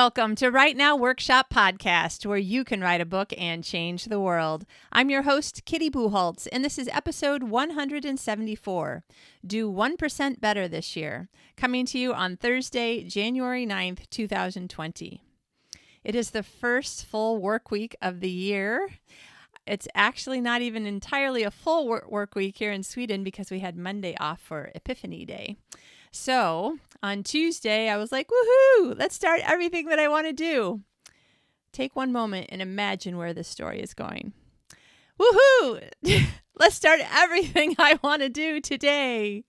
Welcome to Right Now Workshop Podcast, where you can write a book and change the world. I'm your host, Kitty Bucholtz, and this is episode 174, Do 1% Better This Year, coming to you on Thursday, January 9th, 2020. It is the first full work week of the year. It's actually not even entirely a full work week here in Sweden because we had Monday off for Epiphany Day. So on Tuesday, I was like, woohoo, let's start everything that I want to do. Take one moment and imagine where this story is going. Woohoo, let's start everything I want to do today.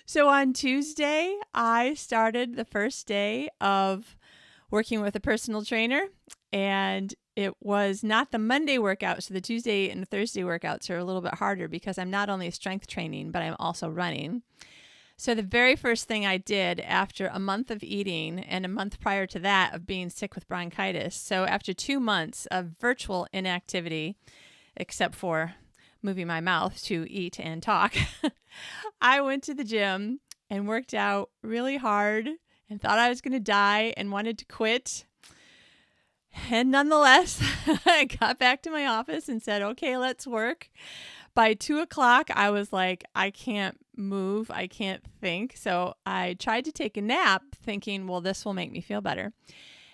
So on Tuesday, I started the first day of working with a personal trainer, and it was not the Monday workout. So the Tuesday and the Thursday workouts are a little bit harder because I'm not only strength training, but I'm also running. So the very first thing I did after a month of eating and a month prior to that of being sick with bronchitis, so after 2 months of virtual inactivity, except for moving my mouth to eat and talk, I went to the gym and worked out really hard and thought I was going to die and wanted to quit. And nonetheless, I got back to my office and said, okay, let's work. By 2:00, I was like, I can't move. I can't think. So I tried to take a nap thinking, well, this will make me feel better.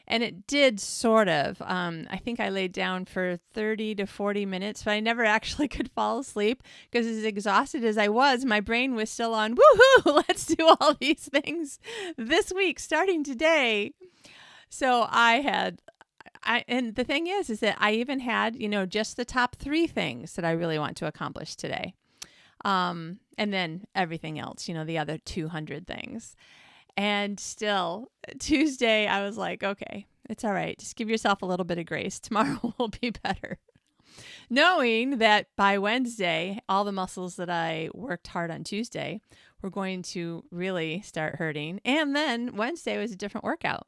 And it did sort of. I think I laid down for 30 to 40 minutes, but I never actually could fall asleep because as exhausted as I was, my brain was still on, woohoo, let's do all these things this week, starting today. So and the thing is that I even had, just the top 3 things that I really want to accomplish today. And then everything else, the other 200 things. And still, Tuesday, I was like, okay, it's all right. Just give yourself a little bit of grace. Tomorrow will be better. Knowing that by Wednesday, all the muscles that I worked hard on Tuesday were going to really start hurting. And then Wednesday was a different workout.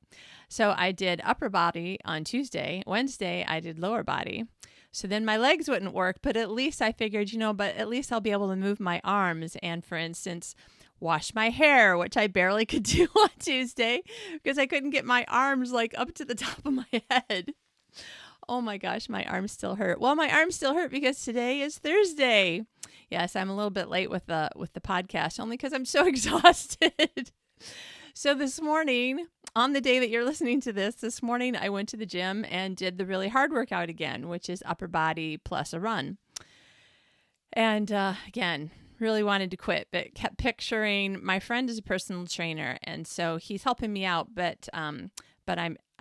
So I did upper body on Tuesday. Wednesday, I did lower body. So then my legs wouldn't work, but at least I figured, but at least I'll be able to move my arms and, for instance, wash my hair, which I barely could do on Tuesday because I couldn't get my arms up to the top of my head. Oh my gosh, my arms still hurt. Well, my arms still hurt because today is Thursday. Yes, I'm a little bit late with the podcast, only because I'm so exhausted. So this morning, on the day that you're listening to this morning, I went to the gym and did the really hard workout again, which is upper body plus a run. And again, really wanted to quit, but kept picturing my friend is a personal trainer, and so he's helping me out, but I'm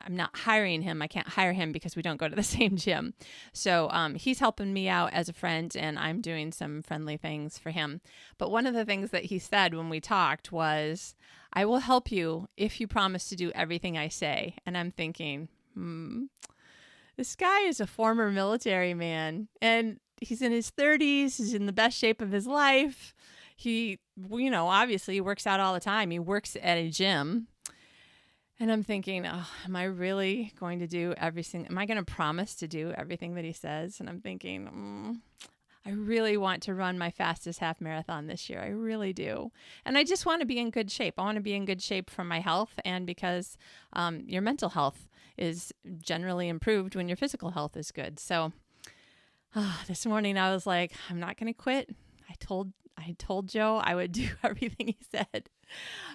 not hiring him. I can't hire him because we don't go to the same gym. So he's helping me out as a friend, and I'm doing some friendly things for him. But one of the things that he said when we talked was, I will help you if you promise to do everything I say. And I'm thinking, this guy is a former military man, and he's in his 30s. He's in the best shape of his life. He, obviously works out all the time. He works at a gym. And I'm thinking, am I really going to do everything? Am I going to promise to do everything that he says? And I'm thinking, I really want to run my fastest half marathon this year. I really do. And I just want to be in good shape. I want to be in good shape for my health and because your mental health is generally improved when your physical health is good. So this morning I was like, I'm not going to quit. I told Joe I would do everything he said.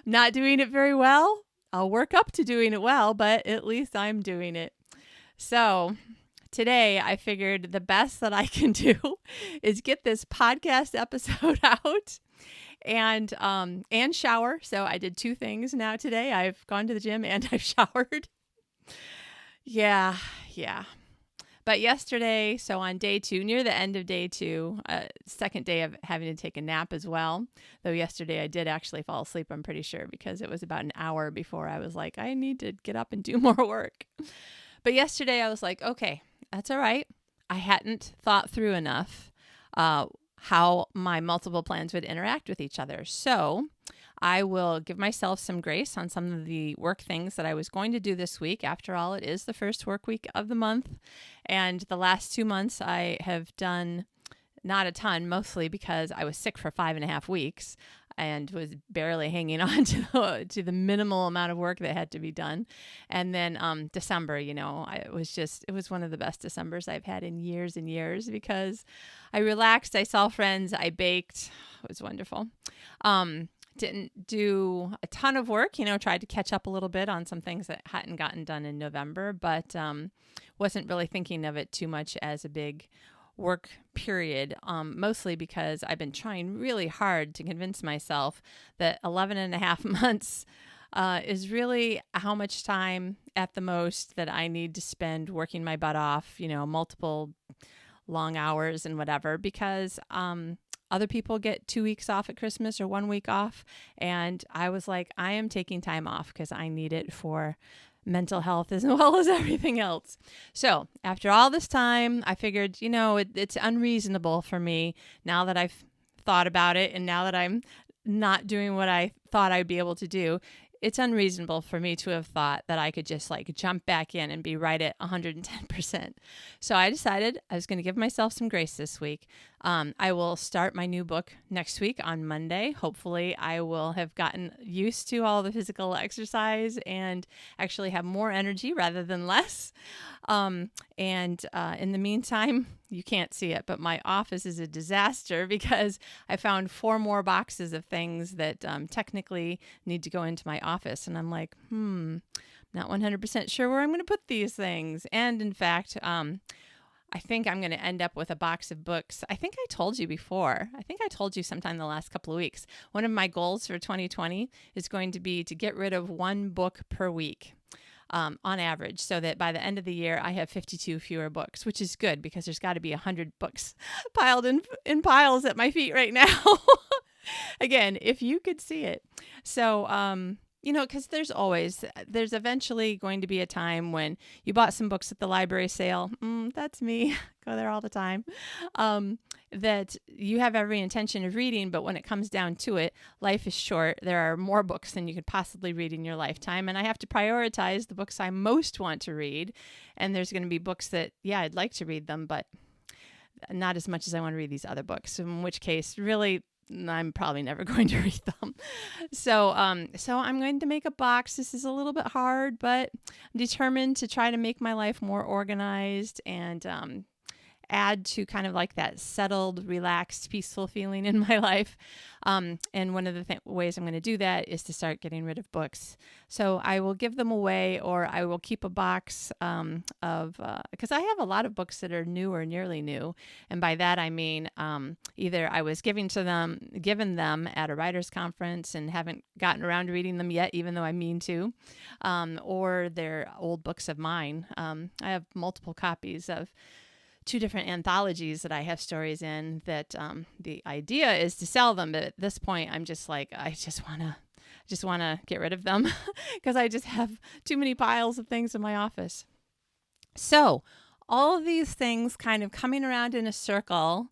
I'm not doing it very well. I'll work up to doing it well, but at least I'm doing it. So today I figured the best that I can do is get this podcast episode out and shower. So I did 2 things now today. I've gone to the gym and I've showered. Yeah. But yesterday, so on day 2, near the end of day 2, second day of having to take a nap as well, though yesterday I did actually fall asleep, I'm pretty sure, because it was about an hour before I was like, I need to get up and do more work. But yesterday I was like, okay, that's all right. I hadn't thought through enough how my multiple plans would interact with each other. So I will give myself some grace on some of the work things that I was going to do this week. After all, it is the first work week of the month. And the last 2 months I have done not a ton, mostly because I was sick for 5.5 weeks. and was barely hanging on to the minimal amount of work that had to be done. And then December, it was one of the best Decembers I've had in years and years, because I relaxed, I saw friends, I baked. It was wonderful. Didn't do a ton of work, tried to catch up a little bit on some things that hadn't gotten done in November, but wasn't really thinking of it too much as a big work period, mostly because I've been trying really hard to convince myself that 11 and a half months is really how much time at the most that I need to spend working my butt off, multiple long hours and whatever, because other people get 2 weeks off at Christmas or 1 week off. And I was like, I am taking time off because I need it for mental health as well as everything else. So after all this time, I figured, it's unreasonable for me, now that I've thought about it and now that I'm not doing what I thought I'd be able to do, it's unreasonable for me to have thought that I could just jump back in and be right at 110%. So I decided I was going to give myself some grace this week. I will start my new book next week on Monday. Hopefully I will have gotten used to all the physical exercise and actually have more energy rather than less. And in the meantime, you can't see it, but my office is a disaster because I found 4 more boxes of things that technically need to go into my office. And I'm like, not 100% sure where I'm going to put these things. And in fact, I think I'm going to end up with a box of books. I think I told you before. I think I told you sometime the last couple of weeks. One of my goals for 2020 is going to be to get rid of 1 book per week. On average, so that by the end of the year, I have 52 fewer books, which is good because there's got to be 100 books piled in piles at my feet right now. Again, if you could see it. So, because there's eventually going to be a time when you bought some books at the library sale. That's me. Go there all the time. That you have every intention of reading, but when it comes down to it, life is short. There are more books than you could possibly read in your lifetime, and I have to prioritize the books I most want to read. And there's going to be books that, I'd like to read them, but not as much as I want to read these other books, in which case, really, I'm probably never going to read them. So I'm going to make a box. This is a little bit hard, but I'm determined to try to make my life more organized and add to kind of that settled, relaxed, peaceful feeling in my life. And one of the ways I'm going to do that is to start getting rid of books. So I will give them away, or I will keep a box because I have a lot of books that are new or nearly new. And by that, I mean either I was given them at a writer's conference and haven't gotten around to reading them yet, even though I mean to, or they're old books of mine. I have multiple copies of 2 different anthologies that I have stories in that the idea is to sell them. But at this point, I'm just like, I just want to get rid of them because I just have too many piles of things in my office. So all of these things kind of coming around in a circle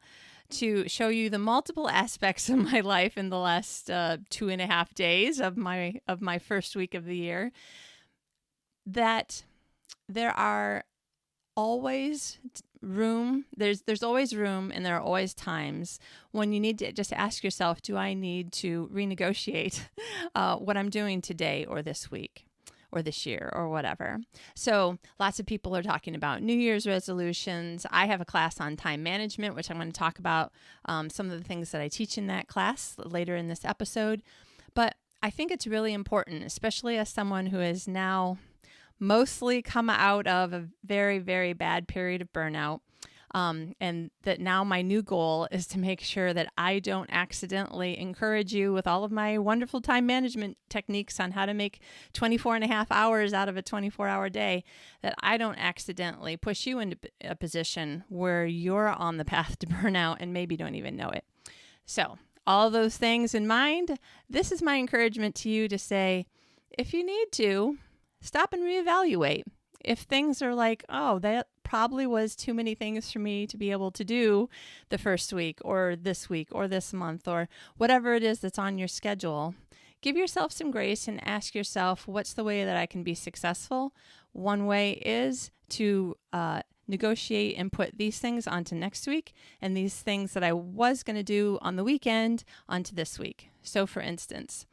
to show you the multiple aspects of my life in the last 2.5 days of my first week of the year, that there are always room. There's always room, and there are always times when you need to just ask yourself, do I need to renegotiate what I'm doing today or this week or this year or whatever? So lots of people are talking about New Year's resolutions. I have a class on time management, which I'm going to talk about some of the things that I teach in that class later in this episode. But I think it's really important, especially as someone who is now mostly come out of a very, very bad period of burnout. And that now my new goal is to make sure that I don't accidentally encourage you with all of my wonderful time management techniques on how to make 24 and a half hours out of a 24-hour day, that I don't accidentally push you into a position where you're on the path to burnout and maybe don't even know it. So all those things in mind, this is my encouragement to you to say, if you need to, stop and reevaluate. If things are like, oh, that probably was too many things for me to be able to do the first week or this month or whatever it is that's on your schedule, give yourself some grace and ask yourself, what's the way that I can be successful? One way is to negotiate and put these things onto next week and these things that I was going to do on the weekend onto this week. So for instance,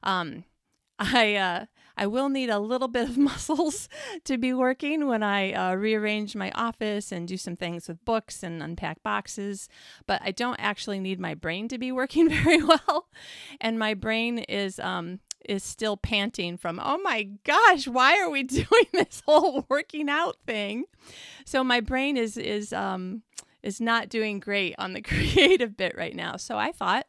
I will need a little bit of muscles to be working when I rearrange my office and do some things with books and unpack boxes, but I don't actually need my brain to be working very well. And my brain is still panting from, oh my gosh, why are we doing this whole working out thing? So my brain is not doing great on the creative bit right now. So I thought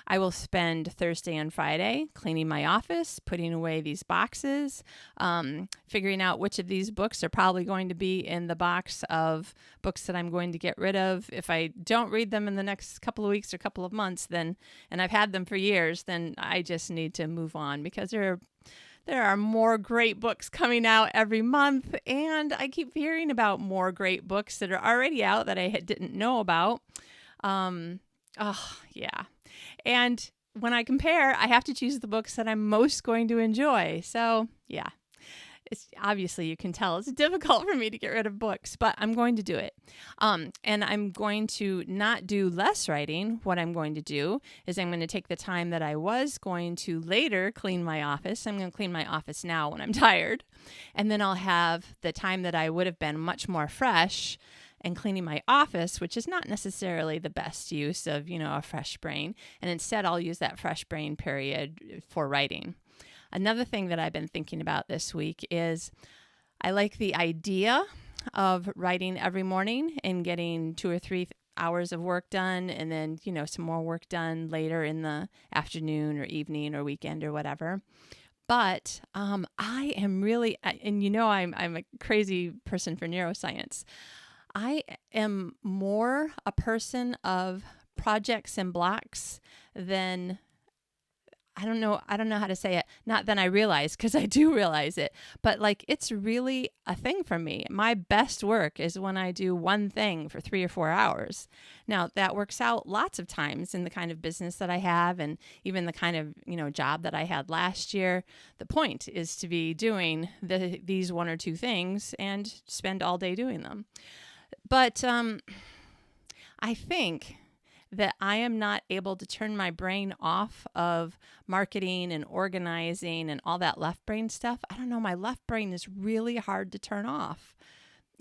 I will spend Thursday and Friday cleaning my office, putting away these boxes, figuring out which of these books are probably going to be in the box of books that I'm going to get rid of. If I don't read them in the next couple of weeks or couple of months, then, and I've had them for years, then I just need to move on, because there are more great books coming out every month, and I keep hearing about more great books that are already out that I didn't know about. Yeah. And when I compare, I have to choose the books that I'm most going to enjoy. So yeah, it's obviously, you can tell it's difficult for me to get rid of books, but I'm going to do it. And I'm going to not do less writing. What I'm going to do is I'm going to take the time that I was going to later clean my office. I'm going to clean my office now when I'm tired. And then I'll have the time that I would have been much more fresh and cleaning my office, which is not necessarily the best use of, a fresh brain. And instead, I'll use that fresh brain period for writing. Another thing that I've been thinking about this week is I like the idea of writing every morning and getting 2 or 3 hours of work done, and then, some more work done later in the afternoon or evening or weekend or whatever. But I am really, and I'm a crazy person for neuroscience. I am more a person of projects and blocks than, I don't know how to say it, not than I realize, because I do realize it, but it's really a thing for me. My best work is when I do one thing for 3 or 4 hours. Now, that works out lots of times in the kind of business that I have, and even the kind of, job that I had last year. The point is to be doing these 1 or 2 things and spend all day doing them. But I think that I am not able to turn my brain off of marketing and organizing and all that left brain stuff. I don't know, my left brain is really hard to turn off.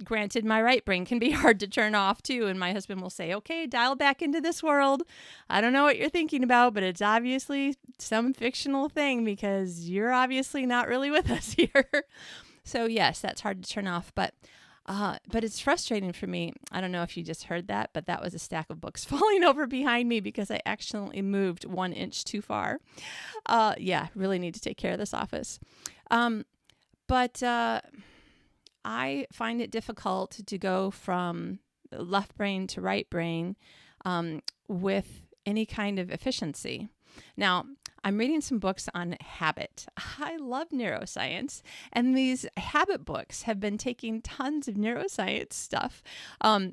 Granted, my right brain can be hard to turn off too, and my husband will say, okay, dial back into this world. I don't know what you're thinking about, but it's obviously some fictional thing, because you're obviously not really with us here. So yes, that's hard to turn off, but it's frustrating for me. I don't know if you just heard that, but that was a stack of books falling over behind me because I accidentally moved 1 inch too far. Really need to take care of this office. But I find it difficult to go from left brain to right brain with any kind of efficiency. Now, I'm reading some books on habit. I love neuroscience, and these habit books have been taking tons of neuroscience stuff,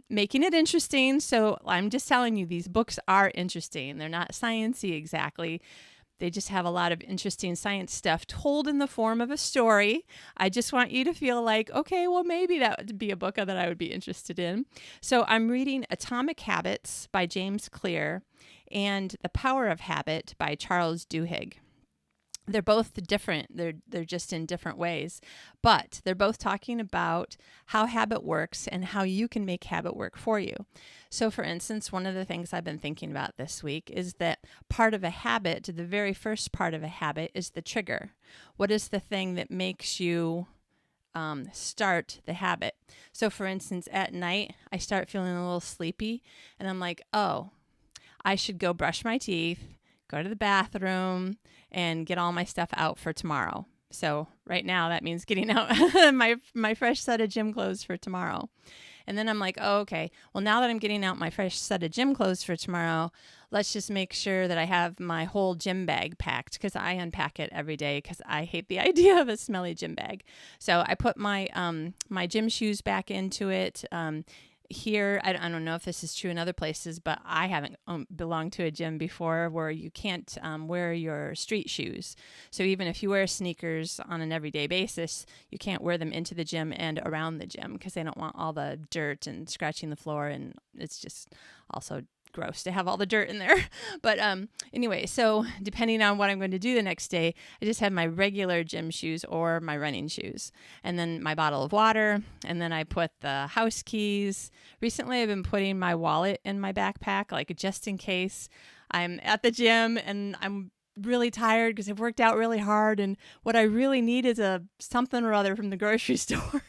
making it interesting. So I'm just telling you, these books are interesting. They're not sciencey exactly. They just have a lot of interesting science stuff told in the form of a story. I just want you to feel like, okay, well, maybe that would be a book that I would be interested in. So I'm reading Atomic Habits by James Clear and The Power of Habit by Charles Duhigg. They're both different. They're just in different ways, but they're both talking about how habit works and how you can make habit work for you. So for instance, one of the things I've been thinking about this week is that part of a habit, the very first part of a habit, is the trigger. What is the thing that makes you start the habit? So for instance, at night, I start feeling a little sleepy, and I'm like, oh, I should go brush my teeth, go to the bathroom, and get all my stuff out for tomorrow. So right now that means getting out my fresh set of gym clothes for tomorrow. And then I'm like, oh, okay, well, now that I'm getting out my fresh set of gym clothes for tomorrow, let's just make sure that I have my whole gym bag packed, because I unpack it every day because I hate the idea of a smelly gym bag. So I put my my gym shoes back into it. Here, I don't know if this is true in other places, but I haven't belonged to a gym before where you can't wear your street shoes. So even if you wear sneakers on an everyday basis, you can't wear them into the gym and around the gym because they don't want all the dirt and scratching the floor, and it's just also gross to have all the dirt in there. But anyway, so depending on what I'm going to do the next day, I just have my regular gym shoes or my running shoes, and then my bottle of water, and then I put the house keys. Recently, I've been putting my wallet in my backpack, like just in case I'm at the gym and I'm really tired because I've worked out really hard, and what I really need is a something or other from the grocery store.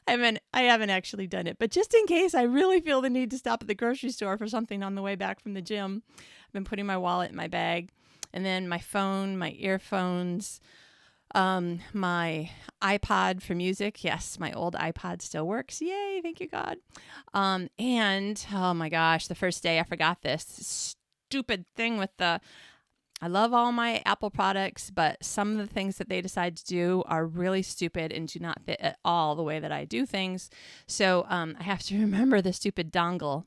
I haven't actually done it, but just in case I really feel the need to stop at the grocery store for something on the way back from the gym, I've been putting my wallet in my bag, and then my phone, my earphones, my iPod for music. Yes, my old iPod still works. Yay, thank you, God. And oh my gosh, the first day I forgot this stupid thing with I love all my Apple products, but some of the things that they decide to do are really stupid and do not fit at all the way that I do things. So I have to remember the stupid dongle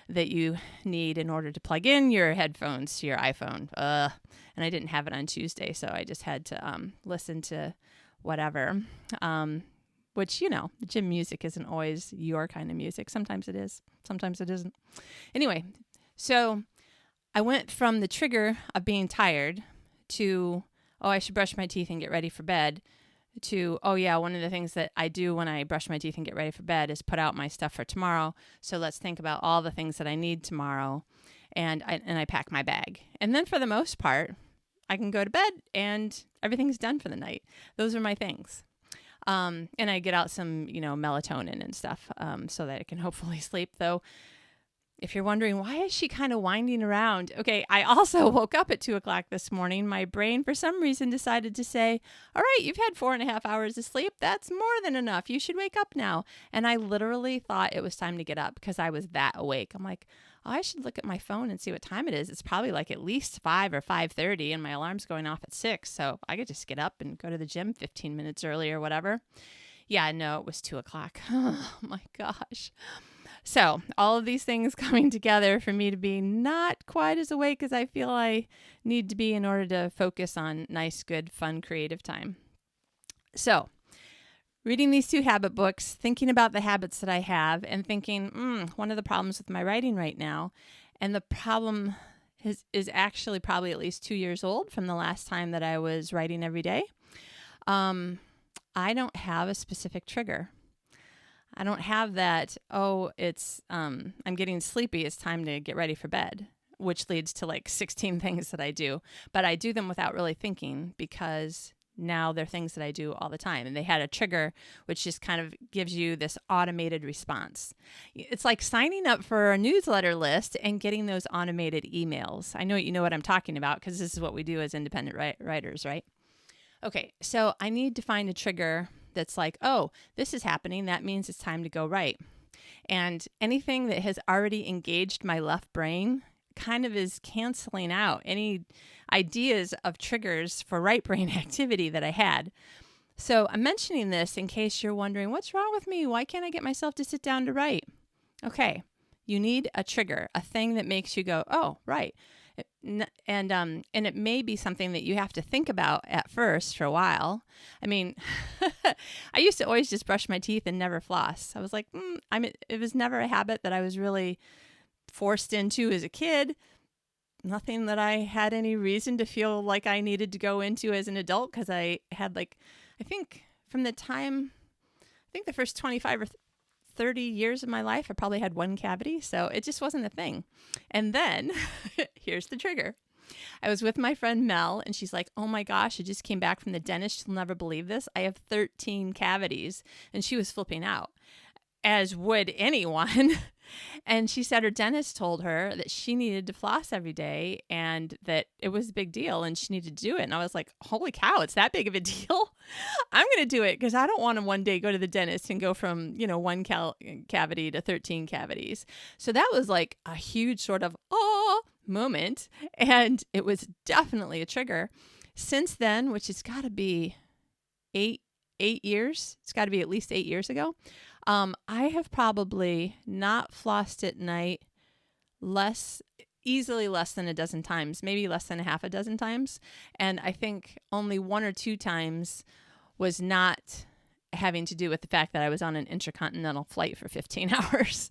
that you need in order to plug in your headphones to your iPhone. And I didn't have it on Tuesday, so I just had to listen to whatever, which, the gym music isn't always your kind of music. Sometimes it is. Sometimes it isn't. Anyway, so I went from the trigger of being tired to, I should brush my teeth and get ready for bed, to, one of the things that I do when I brush my teeth and get ready for bed is put out my stuff for tomorrow. So let's think about all the things that I need tomorrow. And I pack my bag. And then for the most part, I can go to bed and everything's done for the night. Those are my things. And I get out some, melatonin and stuff so that I can hopefully sleep, though. If you're wondering, why is she kind of winding around? Okay, I also woke up at 2 o'clock this morning. My brain, for some reason, decided to say, all right, you've had 4.5 hours of sleep. That's more than enough. You should wake up now. And I literally thought it was time to get up because I was that awake. I'm like, I should look at my phone and see what time it is. It's probably like at least 5 or 5:30, and my alarm's going off at 6. So I could just get up and go to the gym 15 minutes early or whatever. Yeah, no, it was 2 o'clock. Oh, my gosh. So all of these things coming together for me to be not quite as awake as I feel I need to be in order to focus on nice, good, fun, creative time. So reading these 2 habit books, thinking about the habits that I have, and thinking, one of the problems with my writing right now, and the problem is actually probably at least 2 years old from the last time that I was writing every day. I don't have a specific trigger. I don't have that, it's, I'm getting sleepy, it's time to get ready for bed, which leads to like 16 things that I do. But I do them without really thinking because now they're things that I do all the time. And they had a trigger, which just kind of gives you this automated response. It's like signing up for a newsletter list and getting those automated emails. I know you know what I'm talking about because this is what we do as independent writers, right? Okay, so I need to find a trigger that's like, this is happening. That means it's time to go write. And anything that has already engaged my left brain kind of is canceling out any ideas of triggers for right brain activity that I had. So I'm mentioning this in case you're wondering, what's wrong with me? Why can't I get myself to sit down to write? Okay, you need a trigger, a thing that makes you go, right. And it may be something that you have to think about at first for a while. I mean, I used to always just brush my teeth and never floss. I was like, it was never a habit that I was really forced into as a kid. Nothing that I had any reason to feel like I needed to go into as an adult because I had the first 25 or 30 years of my life, I probably had one cavity, so it just wasn't a thing. And then, here's the trigger. I was with my friend Mel, and she's like, oh my gosh, I just came back from the dentist. She'll never believe this. I have 13 cavities. And she was flipping out, as would anyone. And she said her dentist told her that she needed to floss every day and that it was a big deal and she needed to do it. And I was like, holy cow, it's that big of a deal? I'm going to do it because I don't want to one day go to the dentist and go from, one cavity to 13 cavities. So that was like a huge sort of, moment. And it was definitely a trigger. Since then, which has got to be 8 years, it's got to be at least 8 years ago, I have probably not flossed at night easily less than a dozen times, maybe less than a half a dozen times. And I think only 1 or 2 times was not having to do with the fact that I was on an intercontinental flight for 15 hours.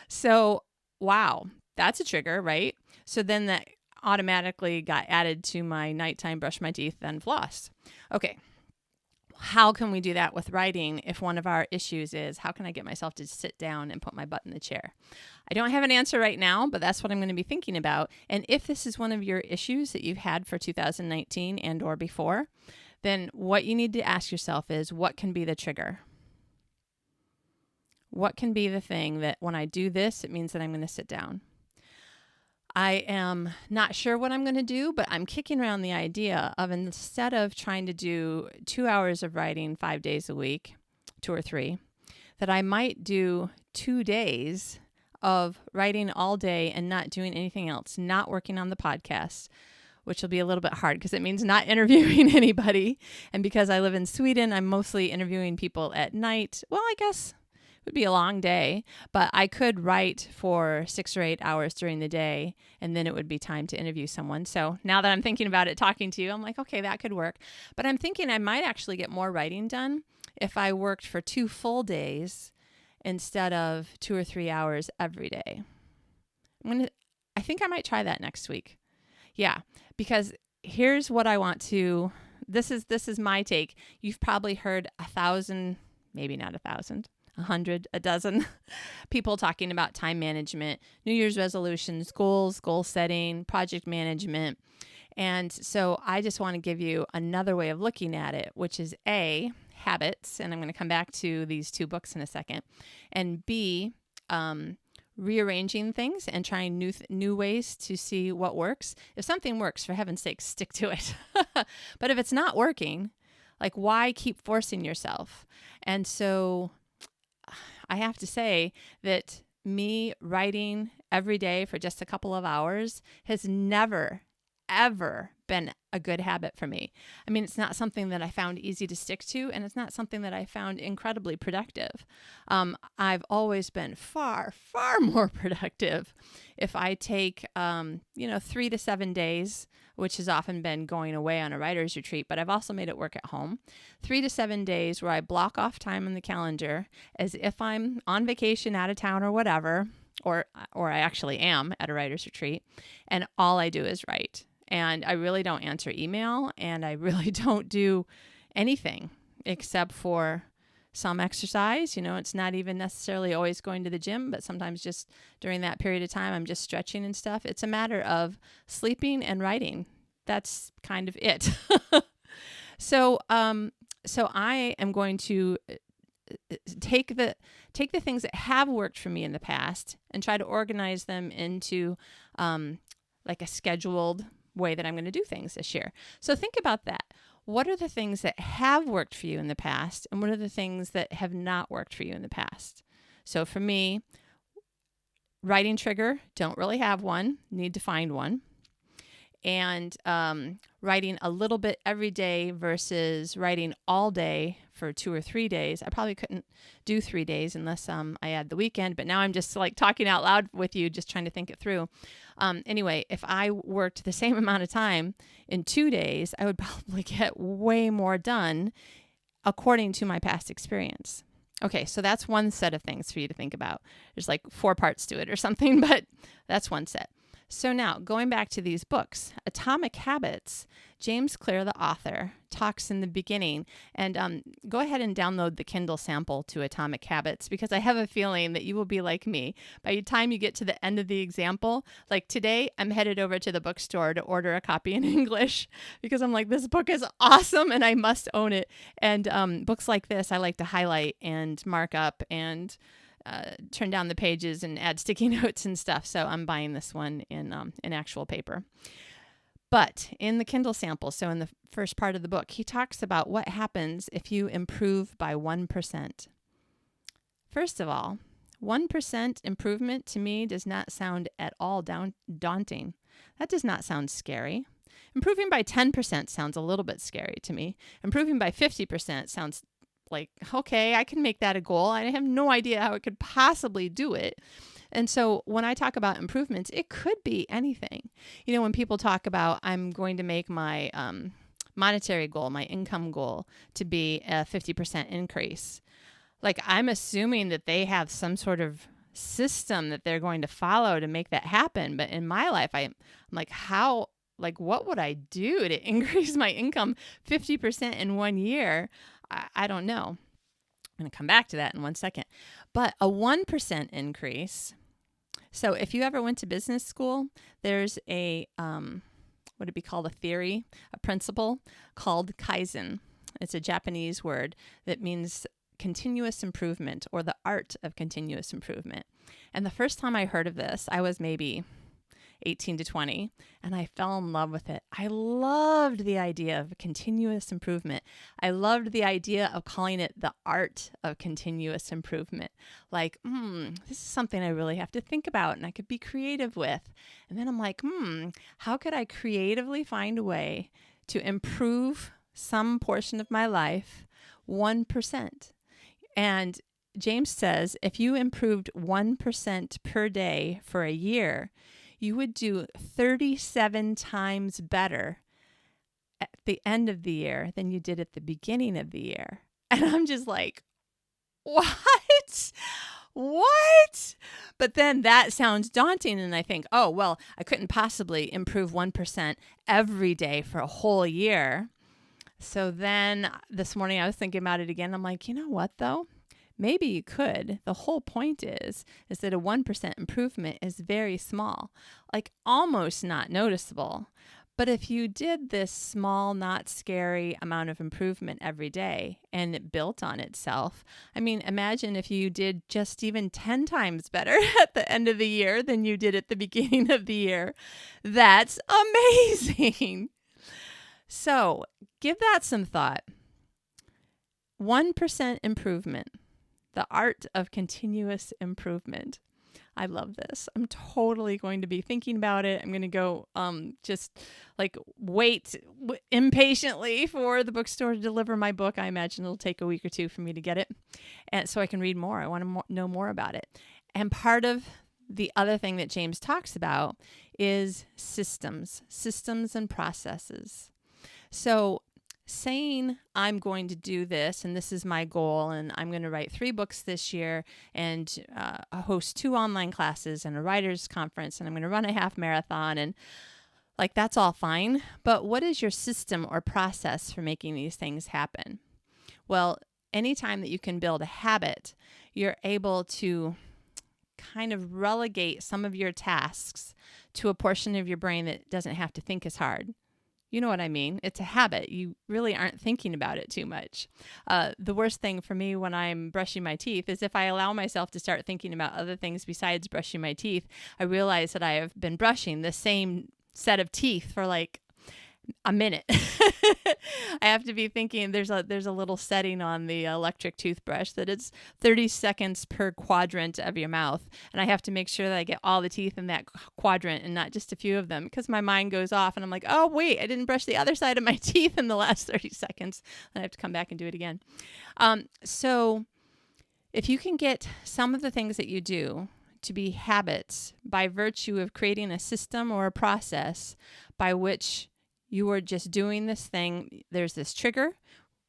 So, wow, that's a trigger, right? So then that automatically got added to my nighttime brush my teeth, then floss. Okay. How can we do that with writing if one of our issues is how can I get myself to sit down and put my butt in the chair? I don't have an answer right now, but that's what I'm going to be thinking about. And if this is one of your issues that you've had for 2019 and or before, then what you need to ask yourself is what can be the trigger? What can be the thing that when I do this, it means that I'm going to sit down? I am not sure what I'm going to do, but I'm kicking around the idea of instead of trying to do 2 hours of writing 5 days a week, 2 or 3, that I might do 2 days of writing all day and not doing anything else, not working on the podcast, which will be a little bit hard because it means not interviewing anybody. And because I live in Sweden, I'm mostly interviewing people at night. Well, I guess would be a long day, but I could write for 6 or 8 hours during the day, and then it would be time to interview someone. So now that I'm thinking about it, talking to you, I'm like, okay, that could work. But I'm thinking I might actually get more writing done if I worked for 2 full days instead of 2 or 3 hours every day. I think I might try that next week. Yeah, because here's what I want to, this is my take. You've probably heard 1,000, maybe not 1,000, 100, a dozen people talking about time management, New Year's resolutions, goals, goal setting, project management. And so I just want to give you another way of looking at it, which is A, habits. And I'm going to come back to these 2 books in a second. And B, rearranging things and trying new ways to see what works. If something works, for heaven's sake, stick to it. But if it's not working, like, why keep forcing yourself? And so I have to say that me writing every day for just a couple of hours has never, ever been a good habit for me. I mean, it's not something that I found easy to stick to, and it's not something that I found incredibly productive. I've always been far, far more productive if I take, 3 to 7 days, which has often been going away on a writer's retreat, but I've also made it work at home. 3 to 7 days where I block off time in the calendar as if I'm on vacation, out of town or whatever, or I actually am at a writer's retreat, and all I do is write. And I really don't answer email, and I really don't do anything except for some exercise. It's not even necessarily always going to the gym, but sometimes just during that period of time, I'm just stretching and stuff. It's a matter of sleeping and writing. That's kind of it. So I am going to take the things that have worked for me in the past and try to organize them into like a scheduled way that I'm going to do things this year. So think about that. What are the things that have worked for you in the past, and what are the things that have not worked for you in the past? So for me, writing trigger, don't really have one, need to find one. And writing a little bit every day versus writing all day for 2 or 3 days. I probably couldn't do 3 days unless I add the weekend, but now I'm just like talking out loud with you, just trying to think it through. Anyway, if I worked the same amount of time in 2 days, I would probably get way more done according to my past experience. Okay, so that's one set of things for you to think about. There's like 4 parts to it or something, but that's one set. So now, going back to these books, Atomic Habits, James Clear, the author, talks in the beginning, and go ahead and download the Kindle sample to Atomic Habits, because I have a feeling that you will be like me. By the time you get to the end of the example, like today, I'm headed over to the bookstore to order a copy in English, because I'm like, this book is awesome and I must own it. And books like this, I like to highlight and mark up and turn down the pages and add sticky notes and stuff. So I'm buying this one in actual paper. But in the Kindle sample, so in the first part of the book, he talks about what happens if you improve by 1%. First of all, 1% improvement to me does not sound at all daunting. That does not sound scary. Improving by 10% sounds a little bit scary to me. Improving by 50% sounds like, okay, I can make that a goal. I have no idea how I could possibly do it. And so when I talk about improvements, it could be anything. When people talk about, I'm going to make my monetary goal, my income goal, to be a 50% increase. Like, I'm assuming that they have some sort of system that they're going to follow to make that happen. But in my life, I'm like, what would I do to increase my income 50% in 1 year? I don't know. I'm going to come back to that in 1 second. But a 1% increase. So if you ever went to business school, there's a, what would it be called? A principle called Kaizen. It's a Japanese word that means continuous improvement, or the art of continuous improvement. And the first time I heard of this, I was maybe 18 to 20, and I fell in love with it. I loved the idea of continuous improvement. I loved the idea of calling it the art of continuous improvement. Like, this is something I really have to think about and I could be creative with. And then I'm like, how could I creatively find a way to improve some portion of my life 1%? And James says if you improved 1% per day for a year, you would do 37 times better at the end of the year than you did at the beginning of the year. And I'm just like, what? What? But then that sounds daunting. And I think, oh, well, I couldn't possibly improve 1% every day for a whole year. So then this morning I was thinking about it again. I'm like, you know what though? Maybe you could. The whole point is that a 1% improvement is very small, like almost not noticeable. But if you did this small, not scary amount of improvement every day and it built on itself, I mean, imagine if you did just even 10 times better at the end of the year than you did at the beginning of the year. That's amazing. So give that some thought. 1% improvement, the art of continuous improvement. I love this. I'm totally going to be thinking about it. I'm going to go just like wait impatiently for the bookstore to deliver my book. I imagine it'll take a week or two for me to get it, and so I can read more. I want to know more about it. And part of the other thing that James talks about is systems and processes. So saying I'm going to do this and this is my goal and I'm going to write 3 books this year and host 2 online classes and a writer's conference and I'm going to run a half marathon, and like that's all fine. But what is your system or process for making these things happen? Well, anytime that you can build a habit, you're able to kind of relegate some of your tasks to a portion of your brain that doesn't have to think as hard. You know what I mean? It's a habit. You really aren't thinking about it too much. The worst thing for me when I'm brushing my teeth is if I allow myself to start thinking about other things besides brushing my teeth, I realize that I have been brushing the same set of teeth for like a minute. I have to be thinking there's a little setting on the electric toothbrush that it's 30 seconds per quadrant of your mouth. And I have to make sure that I get all the teeth in that quadrant and not just a few of them, because my mind goes off and I'm like, oh, wait, I didn't brush the other side of my teeth in the last 30 seconds. And I have to come back and do it again. So if you can get some of the things that you do to be habits by virtue of creating a system or a process by which you are just doing this thing. There's this trigger,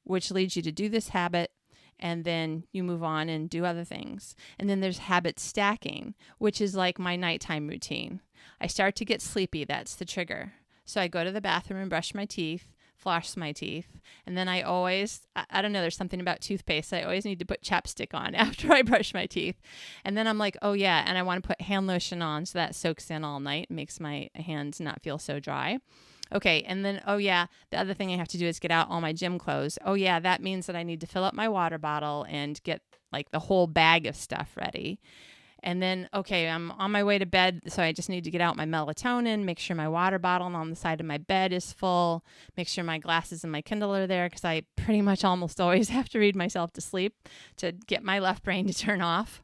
which leads you to do this habit, and then you move on and do other things. And then there's habit stacking, which is like my nighttime routine. I start to get sleepy. That's the trigger. So I go to the bathroom and brush my teeth, floss my teeth, and then I always, I don't know, there's something about toothpaste. I always need to put chapstick on after I brush my teeth. And then I'm like, oh yeah, and I want to put hand lotion on so that soaks in all night, makes my hands not feel so dry. Okay, and then, oh yeah, the other thing I have to do is get out all my gym clothes. Oh yeah, that means that I need to fill up my water bottle and get like the whole bag of stuff ready. And then, okay, I'm on my way to bed, so I just need to get out my melatonin, make sure my water bottle on the side of my bed is full, make sure my glasses and my Kindle are there, because I pretty much almost always have to read myself to sleep to get my left brain to turn off.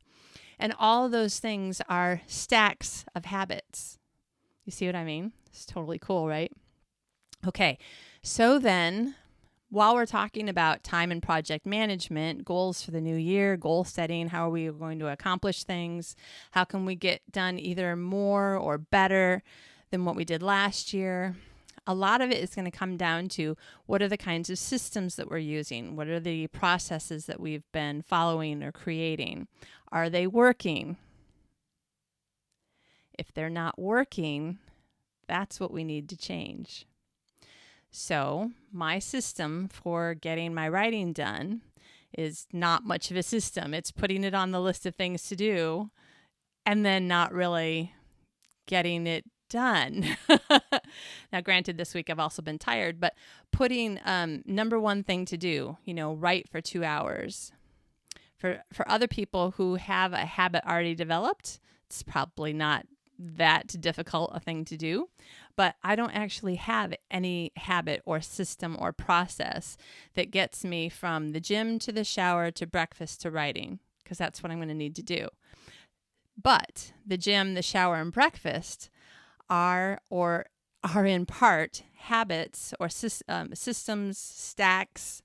And all of those things are stacks of habits. You see what I mean? It's totally cool, right? Okay, so then while we're talking about time and project management, goals for the new year, goal setting, how are we going to accomplish things? How can we get done either more or better than what we did last year? A lot of it is going to come down to what are the kinds of systems that we're using? What are the processes that we've been following or creating? Are they working? If they're not working, that's what we need to change. So my system for getting my writing done is not much of a system. It's putting it on the list of things to do and then not really getting it done. Now, granted, this week I've also been tired, but putting number one thing to do, write for 2 hours. For other people who have a habit already developed, it's probably not that difficult a thing to do, but I don't actually have any habit or system or process that gets me from the gym to the shower to breakfast to writing, because that's what I'm going to need to do. But the gym, the shower, and breakfast are in part habits or systems, stacks.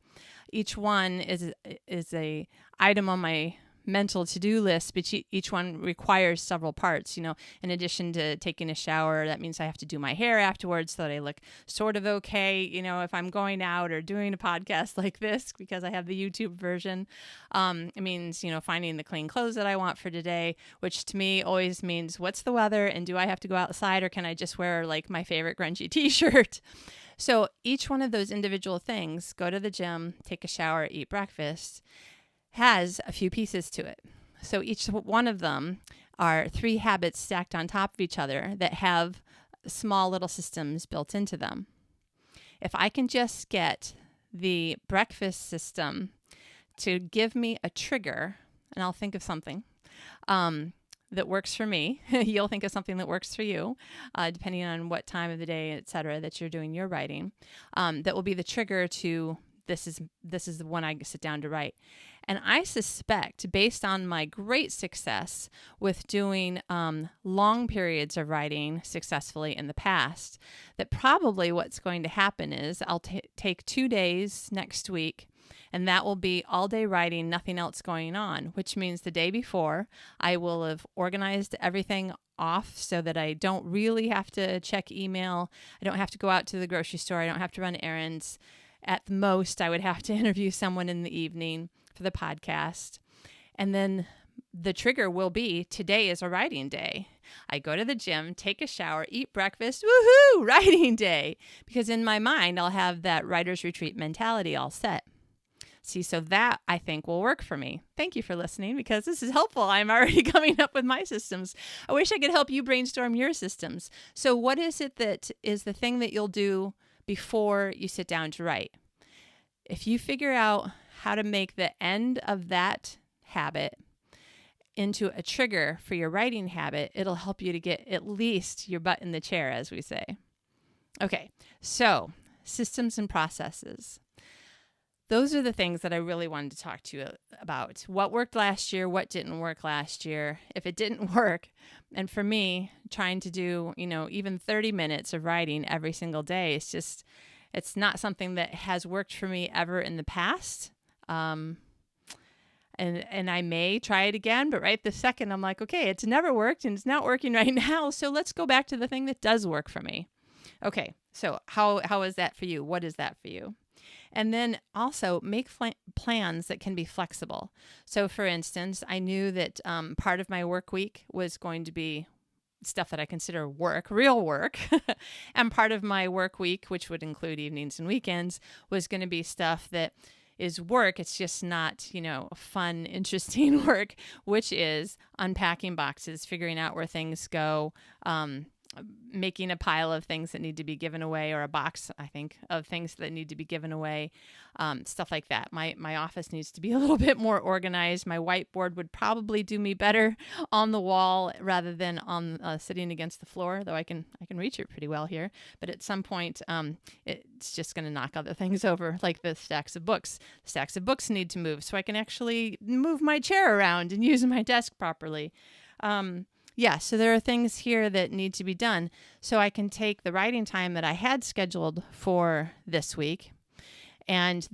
Each one is a item on my mental to-do list, but each one requires several parts. In addition to taking a shower, that means I have to do my hair afterwards so that I look sort of okay, if I'm going out or doing a podcast like this, because I have the YouTube version. It means, finding the clean clothes that I want for today, which to me always means what's the weather and do I have to go outside or can I just wear like my favorite grungy t-shirt? So each one of those individual things, go to the gym, take a shower, eat breakfast, has a few pieces to it. So each one of them are 3 habits stacked on top of each other that have small little systems built into them. If I can just get the breakfast system to give me a trigger, and I'll think of something that works for me. You'll think of something that works for you, depending on what time of the day, et cetera, that you're doing your writing. That will be the trigger to this is the one I sit down to write. And I suspect, based on my great success with doing long periods of writing successfully in the past, that probably what's going to happen is I'll take 2 days next week, and that will be all day writing, nothing else going on, which means the day before I will have organized everything off so that I don't really have to check email. I don't have to go out to the grocery store. I don't have to run errands. At the most, I would have to interview someone in the evening for the podcast. And then the trigger will be, today is a writing day. I go to the gym, take a shower, eat breakfast, woohoo, writing day. Because in my mind, I'll have that writer's retreat mentality all set. See, so that I think will work for me. Thank you for listening, because this is helpful. I'm already coming up with my systems. I wish I could help you brainstorm your systems. So what is it that is the thing that you'll do before you sit down to write? If you figure out how to make the end of that habit into a trigger for your writing habit, it'll help you to get at least your butt in the chair, as we say. Okay, so systems and processes. Those are the things that I really wanted to talk to you about. What worked last year, what didn't work last year. If it didn't work, and for me, trying to do, even 30 minutes of writing every single day, it's not something that has worked for me ever in the past. And I may try it again, but right this second, I'm like, okay, it's never worked and it's not working right now. So let's go back to the thing that does work for me. Okay, so how is that for you? What is that for you? And then also make plans that can be flexible. So for instance, I knew that part of my work week was going to be stuff that I consider work, real work. And part of my work week, which would include evenings and weekends, was going to be stuff that is work. It's just not, fun, interesting work, which is unpacking boxes, figuring out where things go, making a pile of things that need to be given away, or a box, I think, of things that need to be given away, stuff like that. My office needs to be a little bit more organized. My whiteboard would probably do me better on the wall rather than on sitting against the floor, though I can reach it pretty well here. But at some point, it's just going to knock other things over, like the stacks of books. The stacks of books need to move so I can actually move my chair around and use my desk properly. So there are things here that need to be done so I can take the writing time that I had scheduled for this week and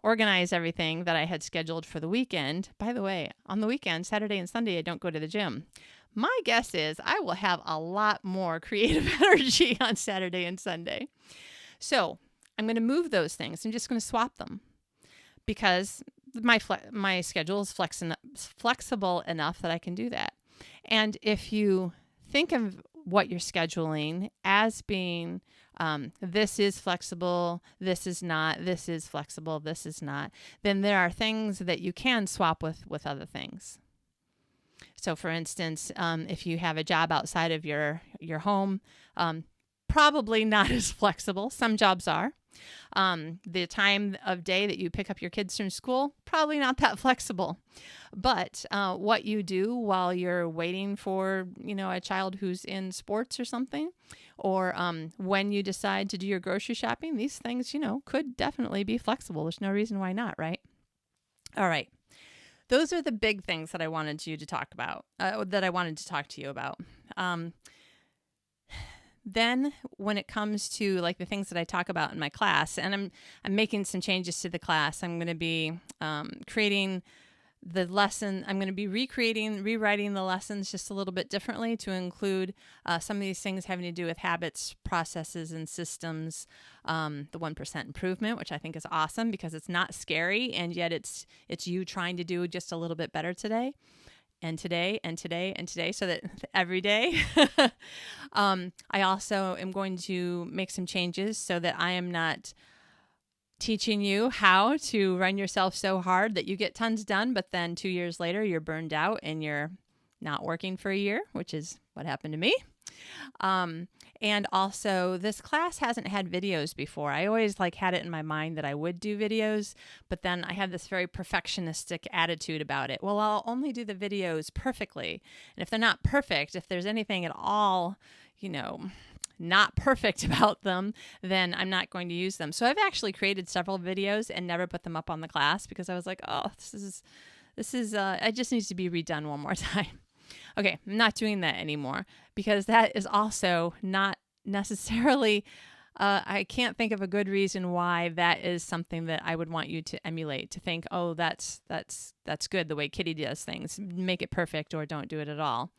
organize everything that I had scheduled for the weekend. By the way, on the weekend, Saturday and Sunday, I don't go to the gym. My guess is I will have a lot more creative energy on Saturday and Sunday. So I'm going to move those things. I'm just going to swap them because my schedule is flexible enough that I can do that. And if you think of what you're scheduling as being this is flexible, this is not, this is flexible, this is not, then there are things that you can swap with other things. So for instance, if you have a job outside of your home, probably not as flexible. Some jobs are. The time of day that you pick up your kids from school, probably not that flexible. But what you do while you're waiting for, a child who's in sports or something, or when you decide to do your grocery shopping, these things, could definitely be flexible. There's no reason why not, right? All right. Those are the big things that I wanted you to talk about, that I wanted to talk to you about. Then when it comes to like the things that I talk about in my class, and I'm making some changes to the class. I'm going to be creating the lesson. I'm going to be rewriting the lessons just a little bit differently to include some of these things having to do with habits, processes, and systems. The 1% improvement, which I think is awesome because it's not scary, and yet it's you trying to do just a little bit better today. And today, and today, and today, so that every day. I also am going to make some changes so that I am not teaching you how to run yourself so hard that you get tons done, but then 2 years later, you're burned out and you're not working for a year, which is what happened to me. And also, this class hasn't had videos before. I always had it in my mind that I would do videos, but then I had this very perfectionistic attitude about it. Well, I'll only do the videos perfectly. And if they're not perfect, if there's anything at all, not perfect about them, then I'm not going to use them. So I've actually created several videos and never put them up on the class because I was like, oh, this is it just needs to be redone one more time. Okay, I'm not doing that anymore because that is also not necessarily, I can't think of a good reason why that is something that I would want you to emulate, to think, oh, that's good the way Kitty does things. Make it perfect or don't do it at all.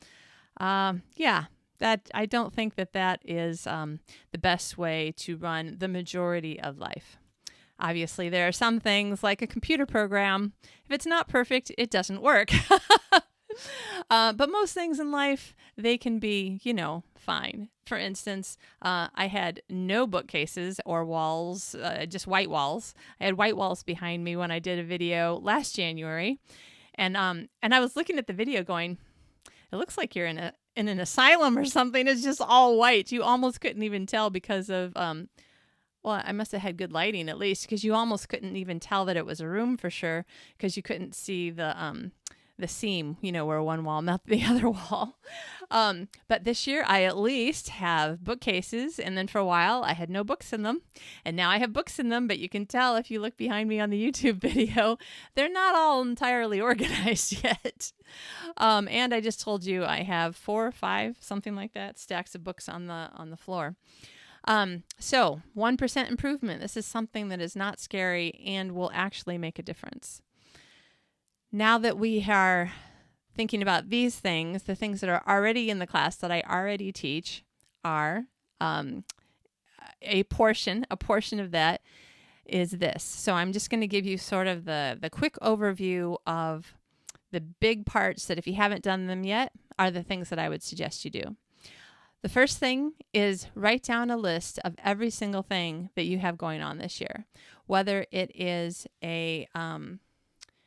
That I don't think that is the best way to run the majority of life. Obviously, there are some things like a computer program. If it's not perfect, it doesn't work. But most things in life, they can be, fine. For instance, I had no bookcases or walls, just white walls. I had white walls behind me when I did a video last January. And I was looking at the video going, it looks like you're in an asylum or something. It's just all white. You almost couldn't even tell because of, I must have had good lighting at least, because you almost couldn't even tell that it was a room for sure, because you couldn't see the seam, where one wall met the other wall. But this year I at least have bookcases, and then for a while I had no books in them, and now I have books in them, but you can tell if you look behind me on the YouTube video, they're not all entirely organized yet. And I just told you I have 4 or 5, something like that, stacks of books on the floor. So 1% improvement. This is something that is not scary and will actually make a difference. Now that we are thinking about these things, the things that are already in the class that I already teach are a portion of that is this. So I'm just going to give you sort of the quick overview of the big parts that if you haven't done them yet are the things that I would suggest you do. The first thing is write down a list of every single thing that you have going on this year, whether it is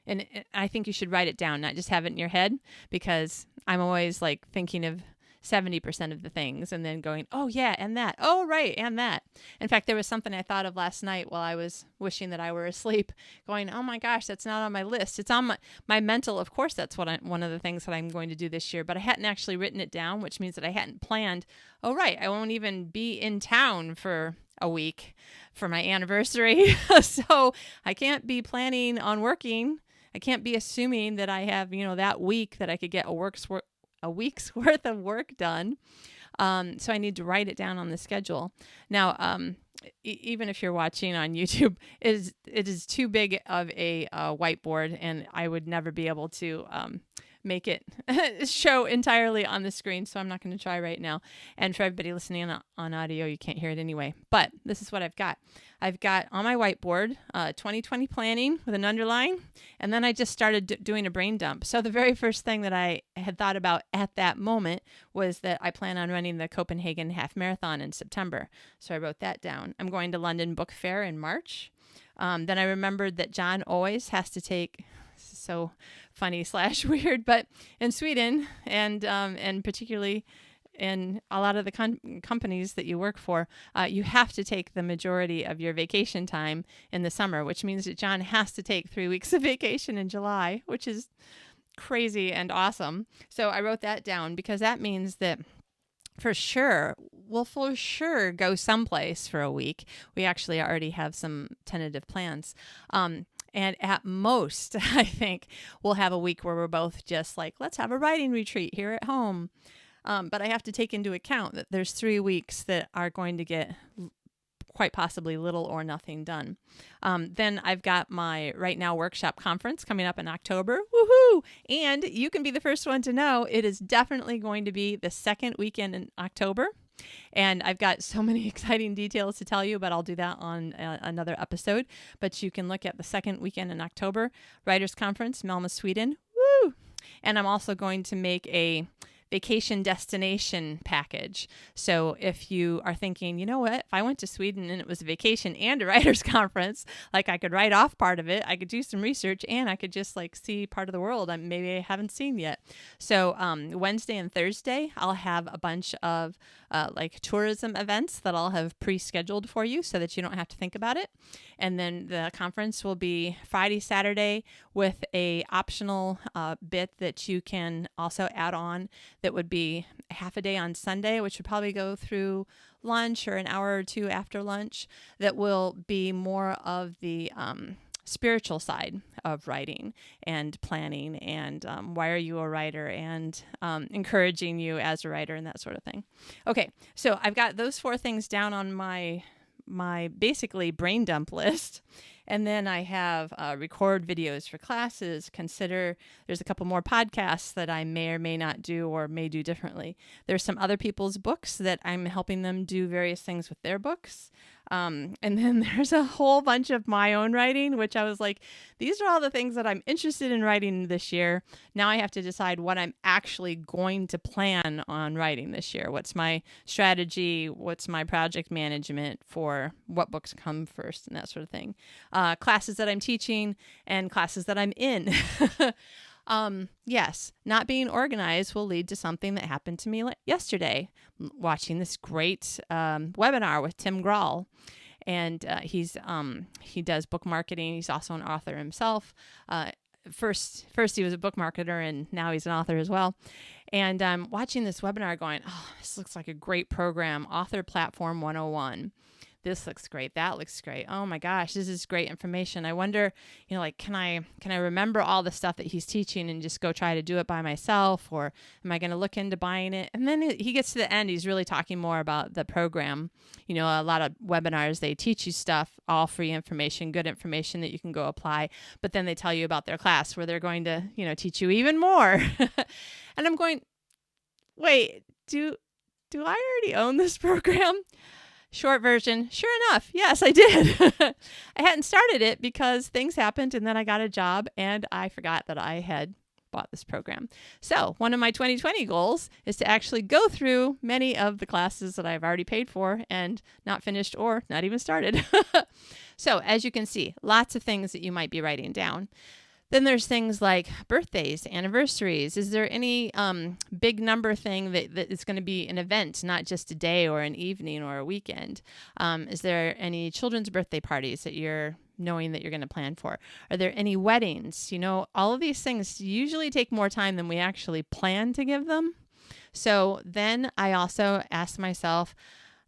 and I think you should write it down, not just have it in your head, because I'm always thinking of 70% of the things and then going, oh yeah, and that, oh right, and that. In fact, there was something I thought of last night while I was wishing that I were asleep, going, oh my gosh, that's not on my list. It's on my mental. Of course, that's one of the things that I'm going to do this year, but I hadn't actually written it down, which means that I hadn't planned, oh right, I won't even be in town for a week for my anniversary. So I can't be planning on working. I can't be assuming that I have, that week that I could get a week's worth of work done. So I need to write it down on the schedule. Now, even if you're watching on YouTube, it is too big of a whiteboard, and I would never be able to make it show entirely on the screen, so I'm not going to try right now. And for everybody listening on audio, you can't hear it anyway. But this is what I've got. I've got on my whiteboard 2020 planning with an underline, and then I just started doing a brain dump. So the very first thing that I had thought about at that moment was that I plan on running the Copenhagen Half Marathon in September. So I wrote that down. I'm going to London Book Fair in March. Then I remembered that John always has to take, so funny / weird, but in Sweden and particularly in a lot of the companies that you work for, you have to take the majority of your vacation time in the summer, which means that John has to take 3 weeks of vacation in July, which is crazy and awesome. So I wrote that down because that means that we'll for sure go someplace for a week. We actually already have some tentative plans. And at most, I think we'll have a week where we're both just like, let's have a writing retreat here at home. But I have to take into account that there's 3 weeks that are going to get quite possibly little or nothing done. Then I've got my Right Now workshop conference coming up in October. Woohoo! And you can be the first one to know it is definitely going to be the second weekend in October. And I've got so many exciting details to tell you, but I'll do that on another episode. But you can look at the second weekend in October, Writers Conference, Malmö, Sweden. Woo! And I'm also going to make a vacation destination package. So if you are thinking, you know what, if I went to Sweden and it was a vacation and a writer's conference, like I could write off part of it, I could do some research, and I could just like see part of the world maybe I haven't seen yet. So Wednesday and Thursday, I'll have a bunch of like tourism events that I'll have pre-scheduled for you so that you don't have to think about it. And then the conference will be Friday, Saturday with a optional bit that you can also add on that would be half a day on Sunday, which would probably go through lunch or an hour or two after lunch, that will be more of the spiritual side of writing and planning and why are you a writer and encouraging you as a writer and that sort of thing. Okay, so I've got those 4 things down on my basically brain dump list. And then I have record videos for classes. There's a couple more podcasts that I may or may not do or may do differently. There's some other people's books that I'm helping them do various things with their books. And then there's a whole bunch of my own writing, which I was like, these are all the things that I'm interested in writing this year. Now I have to decide what I'm actually going to plan on writing this year. What's my strategy? What's my project management for what books come first and that sort of thing. Classes that I'm teaching and classes that I'm in. Yes, not being organized will lead to something that happened to me yesterday, watching this great webinar with Tim Grahl. And he does book marketing. He's also an author himself. First he was a book marketer, and now he's an author as well. And I'm watching this webinar going, oh, this looks like a great program, Author Platform 101. This looks great. That looks great. Oh my gosh, this is great information. I wonder, like, can I remember all the stuff that he's teaching and just go try to do it by myself, or am I going to look into buying it? And then he gets to the end, he's really talking more about the program. A lot of webinars, they teach you stuff, all free information, good information that you can go apply. But then they tell you about their class where they're going to, teach you even more. And I'm going, wait, do I already own this program? Short version, sure enough, yes, I did. I hadn't started it because things happened and then I got a job and I forgot that I had bought this program. So one of my 2020 goals is to actually go through many of the classes that I've already paid for and not finished or not even started. So as you can see, lots of things that you might be writing down. Then there's things like birthdays, anniversaries. Is there any big number thing that is going to be an event, not just a day or an evening or a weekend? Is there any children's birthday parties that you're knowing that you're going to plan for? Are there any weddings? All of these things usually take more time than we actually plan to give them. So then I also asked myself,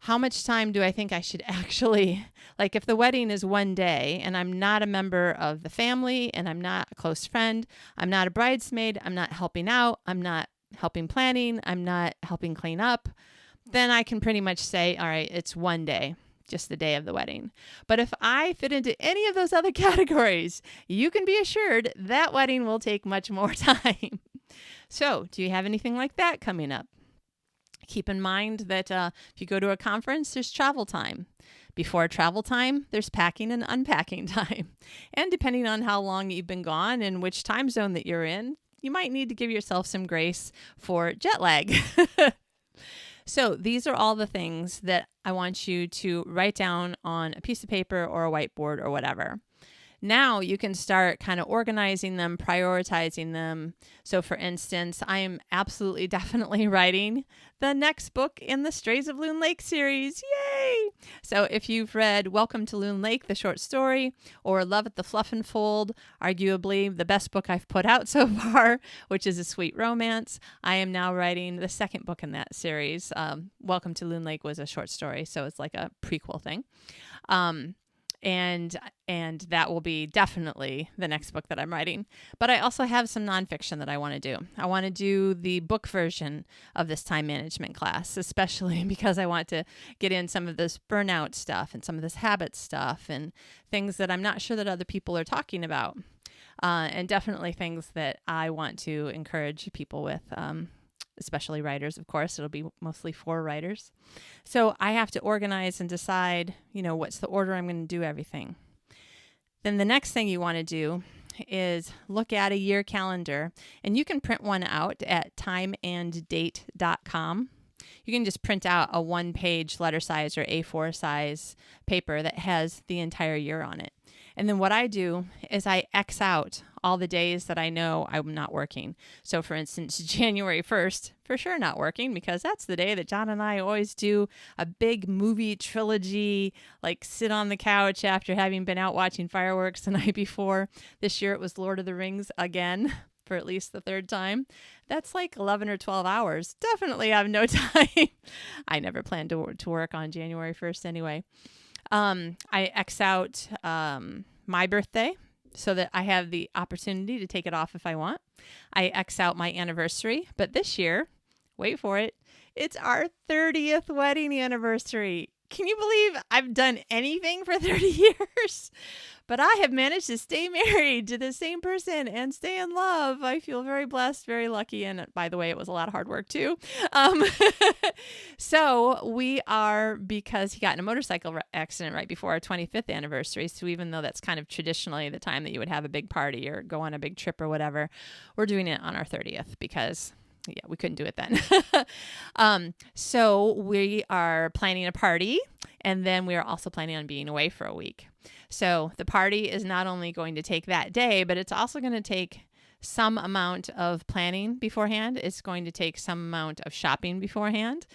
how much time do I think I should actually, like if the wedding is one day and I'm not a member of the family and I'm not a close friend, I'm not a bridesmaid, I'm not helping out, I'm not helping planning, I'm not helping clean up, then I can pretty much say, all right, it's one day, just the day of the wedding. But if I fit into any of those other categories, you can be assured that wedding will take much more time. So, do you have anything like that coming up? Keep in mind that if you go to a conference, there's travel time. Before travel time, there's packing and unpacking time. And depending on how long you've been gone and which time zone that you're in, you might need to give yourself some grace for jet lag. So these are all the things that I want you to write down on a piece of paper or a whiteboard or whatever. Now you can start kind of organizing them, prioritizing them. So for instance, I am absolutely definitely writing the next book in the Strays of Loon Lake series. Yay! So if you've read Welcome to Loon Lake, the short story, or Love at the Fluff and Fold, arguably the best book I've put out so far, which is a sweet romance, I am now writing the second book in that series. Welcome to Loon Lake was a short story, so it's like a prequel thing. And that will be definitely the next book that I'm writing. But I also have some nonfiction that I want to do. I want to do the book version of this time management class, especially because I want to get in some of this burnout stuff and some of this habit stuff and things that I'm not sure that other people are talking about. And definitely things that I want to encourage people with, especially writers, of course. It'll be mostly for writers. So I have to organize and decide, what's the order I'm going to do everything. Then the next thing you want to do is look at a year calendar, and you can print one out at timeanddate.com. You can just print out a one-page letter size or A4 size paper that has the entire year on it. And then what I do is I X out all the days that I know I'm not working. So for instance, January 1st, for sure not working, because that's the day that John and I always do a big movie trilogy, like sit on the couch after having been out watching fireworks the night before. This year it was Lord of the Rings again for at least the third time. That's like 11 or 12 hours. Definitely have no time. I never planned to work on January 1st anyway. I X out my birthday so that I have the opportunity to take it off if I want. I X out my anniversary, but this year, wait for it, it's our 30th wedding anniversary. Can you believe I've done anything for 30 years? But I have managed to stay married to the same person and stay in love. I feel very blessed, very lucky. And by the way, it was a lot of hard work too. So we are, because he got in a motorcycle accident right before our 25th anniversary. So even though that's kind of traditionally the time that you would have a big party or go on a big trip or whatever, we're doing it on our 30th because we couldn't do it then. So we are planning a party, and then we are also planning on being away for a week. So the party is not only going to take that day, but it's also going to take some amount of planning beforehand. It's going to take some amount of shopping beforehand.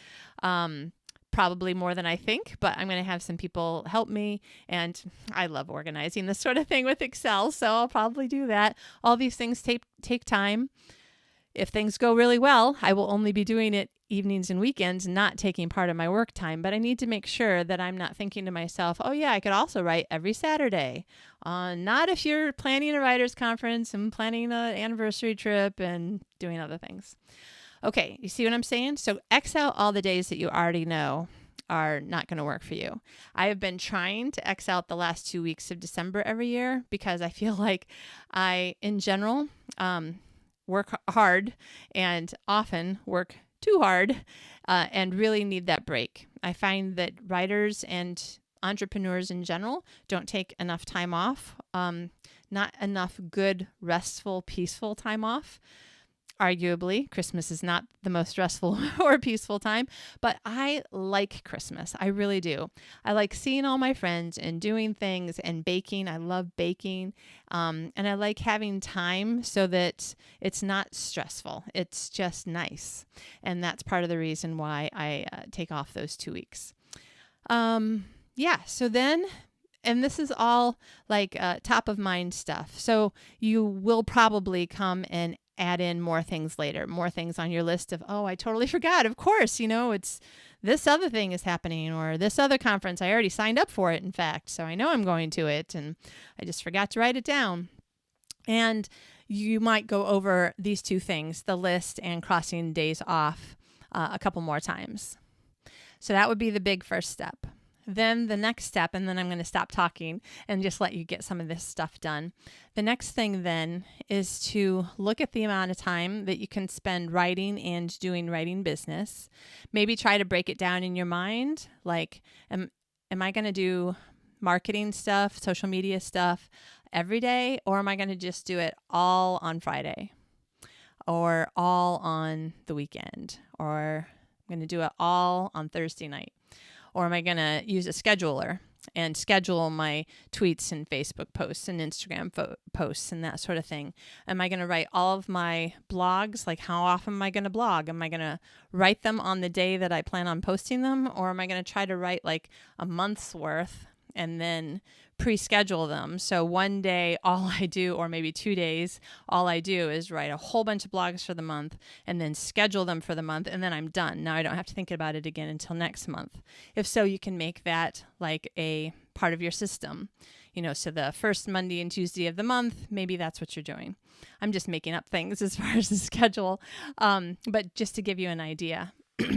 Probably more than I think, but I'm going to have some people help me, and I love organizing this sort of thing with Excel, so I'll probably do that. All these things take time. If things go really well, I will only be doing it evenings and weekends, not taking part of my work time. But I need to make sure that I'm not thinking to myself, oh yeah, I could also write every Saturday. Not if you're planning a writer's conference and planning an anniversary trip and doing other things. Okay, you see what I'm saying? So X out all the days that you already know are not going to work for you. I have been trying to X out the last 2 weeks of December every year because I feel like I, in general, work hard and often work too hard and really need that break. I find that writers and entrepreneurs in general don't take enough time off, not enough good, restful, peaceful time off. Arguably, Christmas is not the most restful or peaceful time, but I like Christmas. I really do. I like seeing all my friends and doing things and baking. I love baking. And I like having time so that it's not stressful. It's just nice. And that's part of the reason why I take off those 2 weeks. So then, and this is all like top of mind stuff. So you will probably come and add in more things later, more things on your list of, oh, I totally forgot. Of course, it's this other thing is happening or this other conference. I already signed up for it, in fact, so I know I'm going to it and I just forgot to write it down. And you might go over these two things, the list and crossing days off, a couple more times. So that would be the big first step. then the next step, and then I'm going to stop talking and just let you get some of this stuff done. The next thing then is to look at the amount of time that you can spend writing and doing writing business. Maybe try to break it down in your mind. Like, am I going to do marketing stuff, social media stuff every day, or am I going to just do it all on Friday or all on the weekend, or I'm going to do it all on Thursday night? Or am I going to use a scheduler and schedule my tweets and Facebook posts and Instagram posts and that sort of thing? Am I going to write all of my blogs? Like, how often am I going to blog? Am I going to write them on the day that I plan on posting them? Or am I going to try to write like a month's worth and then pre-schedule them? So one day all I do, or maybe 2 days, all I do is write a whole bunch of blogs for the month and then schedule them for the month, and then I'm done. Now I don't have to think about it again until next month. If so, you can make that like a part of your system. So the first Monday and Tuesday of the month, maybe that's what you're doing. I'm just making up things as far as the schedule, but just to give you an idea.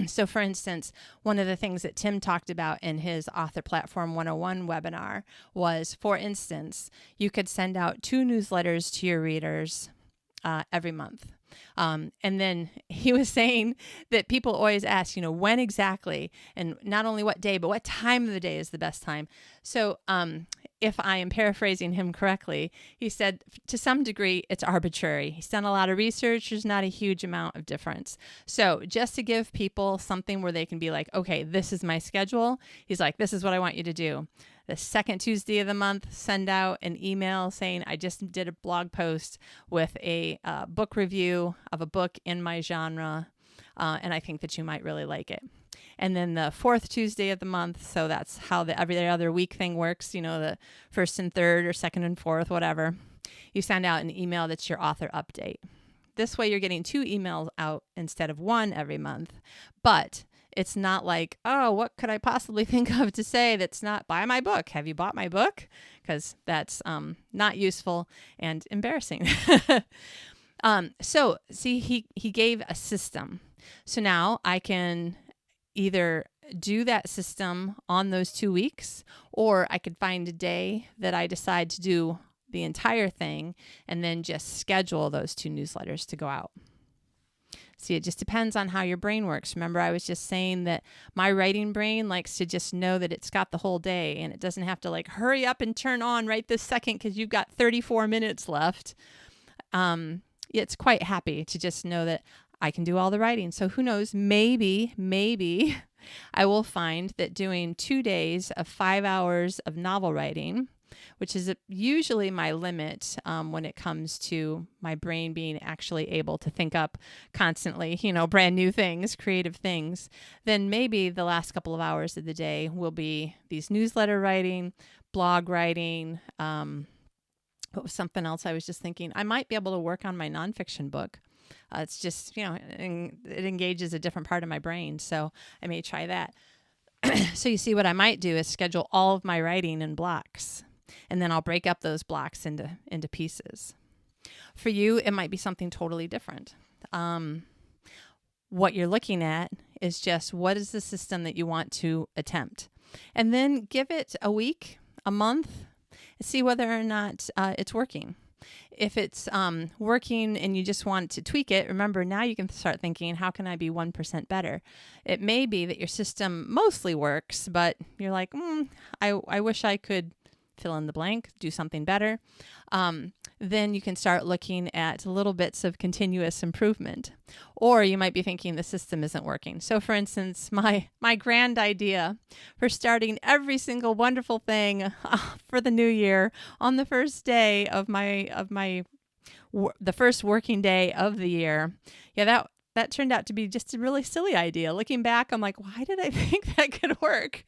So for instance, one of the things that Tim talked about in his Author Platform 101 webinar was, for instance, you could send out 2 newsletters to your readers every month. And then he was saying that people always ask, when exactly, and not only what day, but what time of the day is the best time. So if I am paraphrasing him correctly, he said to some degree it's arbitrary. He's done a lot of research. There's not a huge amount of difference. So just to give people something where they can be like, okay, this is my schedule. He's like, this is what I want you to do. The second Tuesday of the month, send out an email saying, I just did a blog post with a book review of a book in my genre, and I think that you might really like it. And then the 4th Tuesday of the month, so that's how the every other week thing works, the 1st and 3rd or 2nd and 4th, whatever. You send out an email that's your author update. This way you're getting 2 emails out instead of 1 every month. But it's not like, oh, what could I possibly think of to say that's not buy my book? Have you bought my book? Because that's not useful and embarrassing. So see, he gave a system. So now I can either do that system on those 2 weeks, or I could find a day that I decide to do the entire thing and then just schedule those 2 newsletters to go out. See, it just depends on how your brain works. Remember, I was just saying that my writing brain likes to just know that it's got the whole day, and it doesn't have to like hurry up and turn on right this second because you've got 34 minutes left. It's quite happy to just know that I can do all the writing. So who knows, maybe I will find that doing 2 days of 5 hours of novel writing, which is usually my limit when it comes to my brain being actually able to think up constantly, brand new things, creative things, then maybe the last couple of hours of the day will be these newsletter writing, blog writing. What was something else I was just thinking? I might be able to work on my nonfiction book. It's just, it engages a different part of my brain. So I may try that. So you see, what I might do is schedule all of my writing in blocks, and then I'll break up those blocks into pieces. For you, it might be something totally different. What you're looking at is just, what is the system that you want to attempt? And then give it a week, a month, and see whether or not it's working. If it's working and you just want to tweak it, remember, now you can start thinking, how can I be 1% better? It may be that your system mostly works, but you're like, I wish I could fill in the blank, do something better. Then you can start looking at little bits of continuous improvement. Or you might be thinking the system isn't working. So for instance, my grand idea for starting every single wonderful thing for the new year on the first day of the first working day of the year. Yeah, that turned out to be just a really silly idea. Looking back, I'm like, why did I think that could work?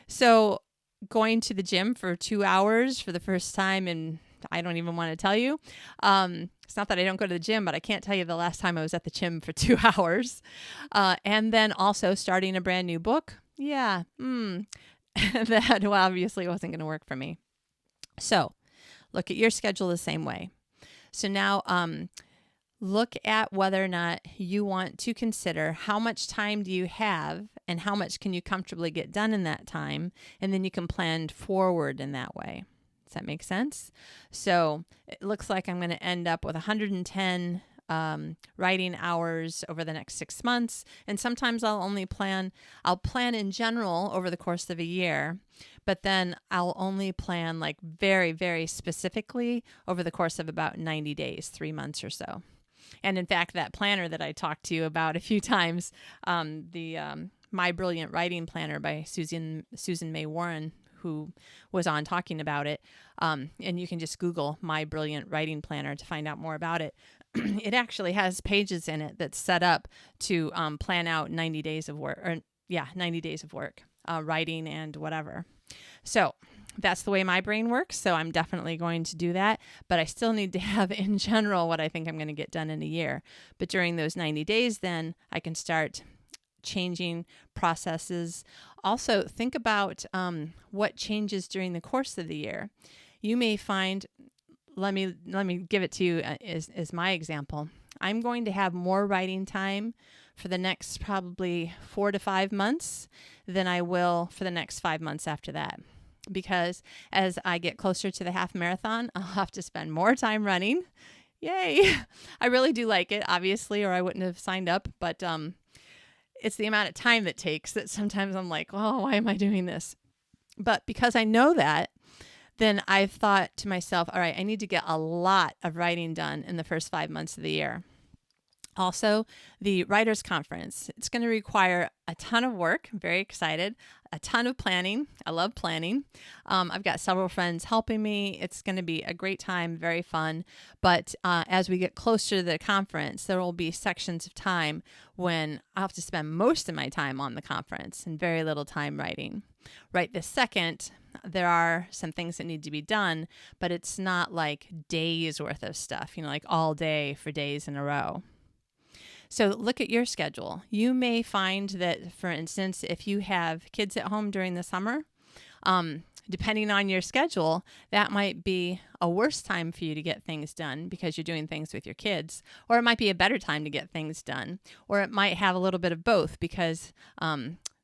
So going to the gym for 2 hours for the first time, and I don't even want to tell you. It's not that I don't go to the gym, but I can't tell you the last time I was at the gym for 2 hours. And then also starting a brand new book. Yeah, that obviously wasn't going to work for me. So look at your schedule the same way. So now look at whether or not you want to consider how much time do you have and how much can you comfortably get done in that time, and then you can plan forward in that way. Does that make sense? So it looks like I'm going to end up with 110 writing hours over the next 6 months. And sometimes I'll plan in general over the course of a year, but then I'll only plan like very, very specifically over the course of about 90 days, 3 months or so. And in fact, that planner that I talked to you about a few times, the My Brilliant Writing Planner by Susan May Warren, who was on talking about it, and you can just Google My Brilliant Writing Planner to find out more about it. It actually has pages in it that's set up to plan out 90 days of work, 90 days of work, writing and whatever. So that's the way my brain works. So I'm definitely going to do that, but I still need to have in general what I think I'm going to get done in a year. But during those 90 days, then I can start changing processes. Also, think about what changes during the course of the year. You may find, let me give it to you as my example. I'm going to have more writing time for the next probably 4 to 5 months than I will for the next 5 months after that. Because as I get closer to the half marathon, I'll have to spend more time running. Yay! I really do like it, obviously, or I wouldn't have signed up. But it's the amount of time that takes that sometimes I'm like, oh, why am I doing this? But because I know that, then I've thought to myself, all right, I need to get a lot of writing done in the first 5 months of the year. Also, the Writers' Conference, it's going to require a ton of work. I'm very excited. A ton of planning. I love planning. I've got several friends helping me. It's going to be a great time, very fun. But as we get closer to the conference, there will be sections of time when I'll have to spend most of my time on the conference and very little time writing. Right this second, there are some things that need to be done, but it's not like days worth of stuff, like all day for days in a row. So look at your schedule. You may find that, for instance, if you have kids at home during the summer, depending on your schedule, that might be a worse time for you to get things done because you're doing things with your kids, or it might be a better time to get things done, or it might have a little bit of both because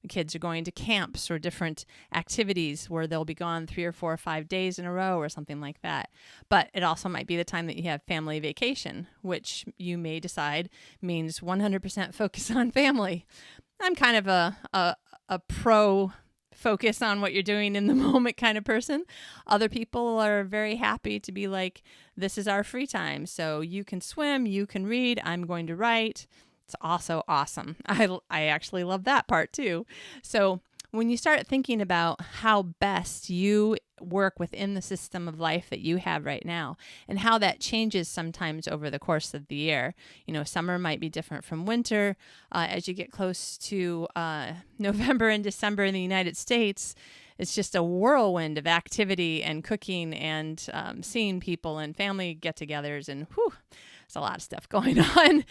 the kids are going to camps or different activities where they'll be gone 3 or 4 or 5 days in a row or something like that. But it also might be the time that you have family vacation, which you may decide means 100% focus on family. I'm kind of a pro focus on what you're doing in the moment kind of person. Other people are very happy to be like, this is our free time. So you can swim, you can read, I'm going to write. It's also awesome. I actually love that part too. So when you start thinking about how best you work within the system of life that you have right now and how that changes sometimes over the course of the year, summer might be different from winter. As you get close to November and December in the United States, it's just a whirlwind of activity and cooking and seeing people and family get-togethers and there's a lot of stuff going on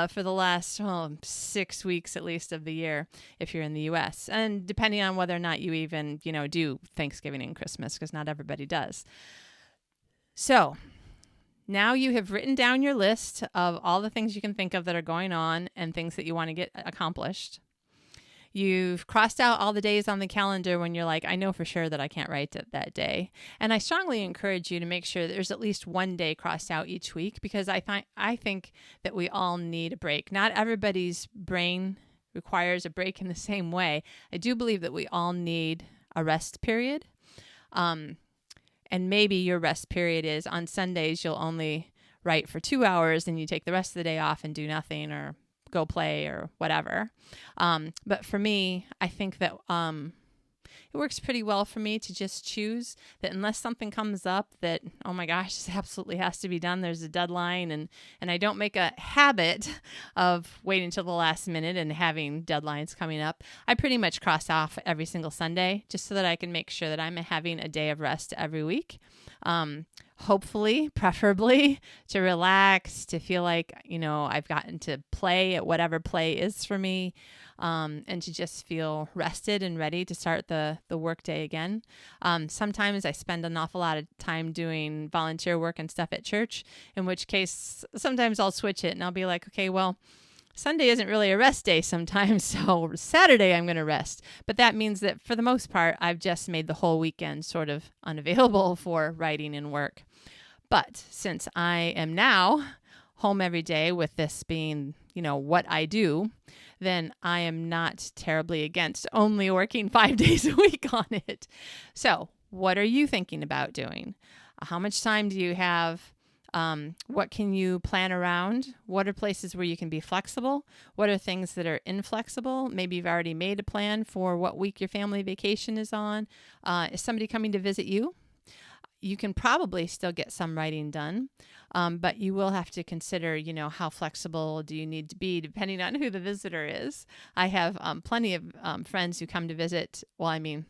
for the last 6 weeks at least of the year if you're in the U.S. And depending on whether or not you even, do Thanksgiving and Christmas, because not everybody does. So now you have written down your list of all the things you can think of that are going on and things that you want to get accomplished. You've crossed out all the days on the calendar when you're like, I know for sure that I can't write that day. And I strongly encourage you to make sure there's at least one day crossed out each week because I think that we all need a break. Not everybody's brain requires a break in the same way. I do believe that we all need a rest period. And maybe your rest period is on Sundays you'll only write for 2 hours and you take the rest of the day off and do nothing or go play or whatever. But for me, I think that it works pretty well for me to just choose that unless something comes up that, oh my gosh, this absolutely has to be done, there's a deadline, and I don't make a habit of waiting until the last minute and having deadlines coming up. I pretty much cross off every single Sunday just so that I can make sure that I'm having a day of rest every week. Hopefully, preferably to relax, to feel like, I've gotten to play at whatever play is for me, and to just feel rested and ready to start the work day again. Sometimes I spend an awful lot of time doing volunteer work and stuff at church, in which case sometimes I'll switch it and I'll be like, okay, well, Sunday isn't really a rest day sometimes, so Saturday I'm going to rest. But that means that for the most part, I've just made the whole weekend sort of unavailable for writing and work. But since I am now home every day, with this being, what I do, then I am not terribly against only working 5 days a week on it. So what are you thinking about doing? How much time do you have? What can you plan around? What are places where you can be flexible? What are things that are inflexible? Maybe you've already made a plan for what week your family vacation is on. Is somebody coming to visit you? You can probably still get some writing done, but you will have to consider, how flexible do you need to be depending on who the visitor is. I have plenty of friends who come to visit. Well, I mean,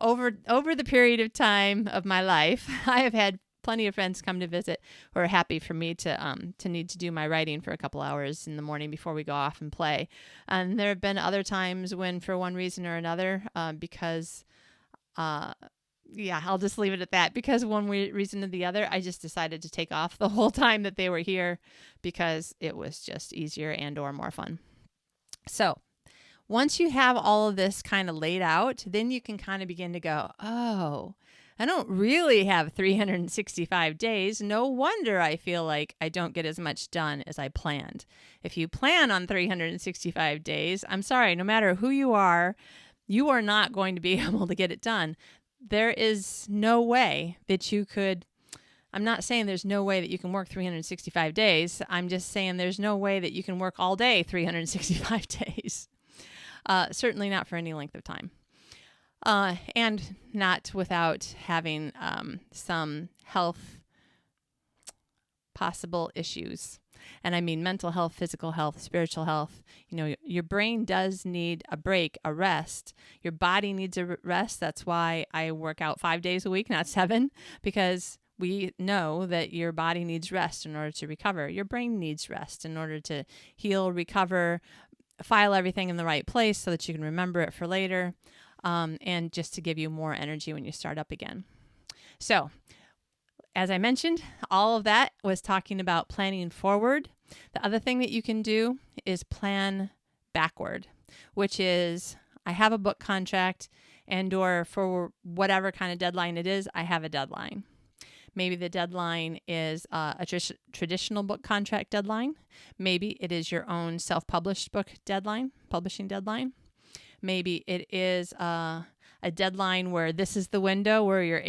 over the period of time of my life, I have had plenty of friends come to visit who are happy for me to need to do my writing for a couple hours in the morning before we go off and play. And there have been other times when, for one reason or another, because I'll just leave it at that. Because one reason or the other, I just decided to take off the whole time that they were here because it was just easier and or more fun. So once you have all of this kind of laid out, then you can kind of begin to go, oh, I don't really have 365 days. No wonder I feel like I don't get as much done as I planned. If you plan on 365 days, I'm sorry, no matter who you are not going to be able to get it done. There is no way that you could, I'm not saying there's no way that you can work 365 days. I'm just saying there's no way that you can work all day 365 days. Certainly not for any length of time. And not without having some health possible issues. And I mean mental health, physical health, spiritual health. Your brain does need a break, a rest. Your body needs a rest. That's why I work out 5 days a week, not 7, because we know that your body needs rest in order to recover. Your brain needs rest in order to heal, recover, file everything in the right place so that you can remember it for later. And just to give you more energy when you start up again. So, as I mentioned, all of that was talking about planning forward. The other thing that you can do is plan backward, which is I have a book contract and or for whatever kind of deadline it is, I have a deadline. Maybe the deadline is a traditional book contract deadline. Maybe it is your own self-published book deadline, publishing deadline. Maybe it is a deadline where this is the window where your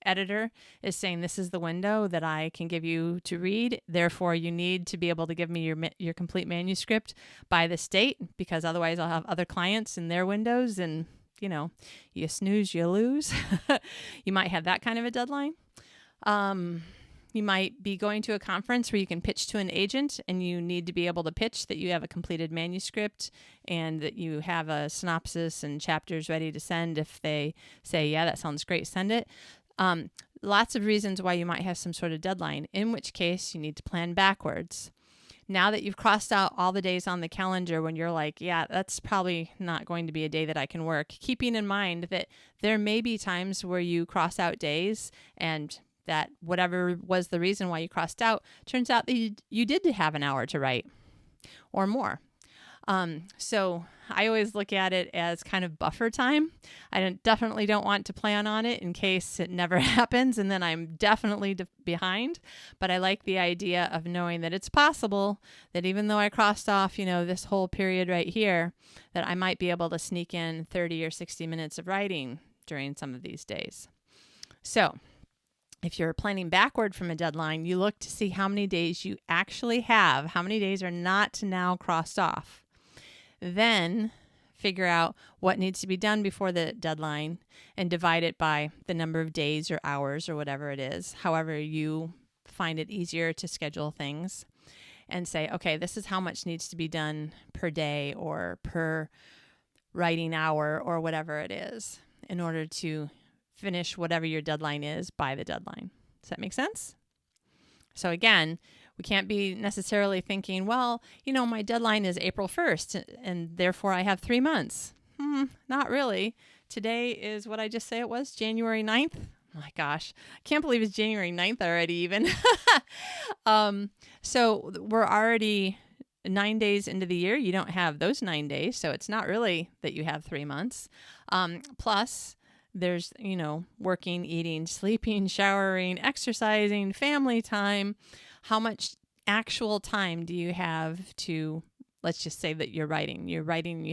editor is saying this is the window that I can give you to read. Therefore, you need to be able to give me your complete manuscript by this date, because otherwise I'll have other clients in their windows and, you snooze, you lose. You might have that kind of a deadline. You might be going to a conference where you can pitch to an agent and you need to be able to pitch that you have a completed manuscript and that you have a synopsis and chapters ready to send. If they say, yeah, that sounds great, send it. Lots of reasons why you might have some sort of deadline, in which case you need to plan backwards. Now that you've crossed out all the days on the calendar when you're like, yeah, that's probably not going to be a day that I can work, keeping in mind that there may be times where you cross out days and that whatever was the reason why you crossed out, turns out that you did have an hour to write or more. So I always look at it as kind of buffer time. I definitely don't want to plan on it in case it never happens and then I'm definitely behind. But I like the idea of knowing that it's possible that even though I crossed off, this whole period right here, that I might be able to sneak in 30 or 60 minutes of writing during some of these days. So if you're planning backward from a deadline, you look to see how many days you actually have, how many days are not now crossed off. Then figure out what needs to be done before the deadline and divide it by the number of days or hours or whatever it is, however you find it easier to schedule things, and say, okay, this is how much needs to be done per day or per writing hour or whatever it is in order to finish whatever your deadline is by the deadline. Does that make sense? So again, we can't be necessarily thinking, well, my deadline is April 1st and therefore I have 3 months. Not really. Today is what I just say it was, January 9th. my gosh, I can't believe it's January 9th already even. So we're already 9 days into the year. You don't have those 9 days, so it's not really that you have 3 months. Plus, there's, working, eating, sleeping, showering, exercising, family time. How much actual time do you have to, let's just say that you're writing, you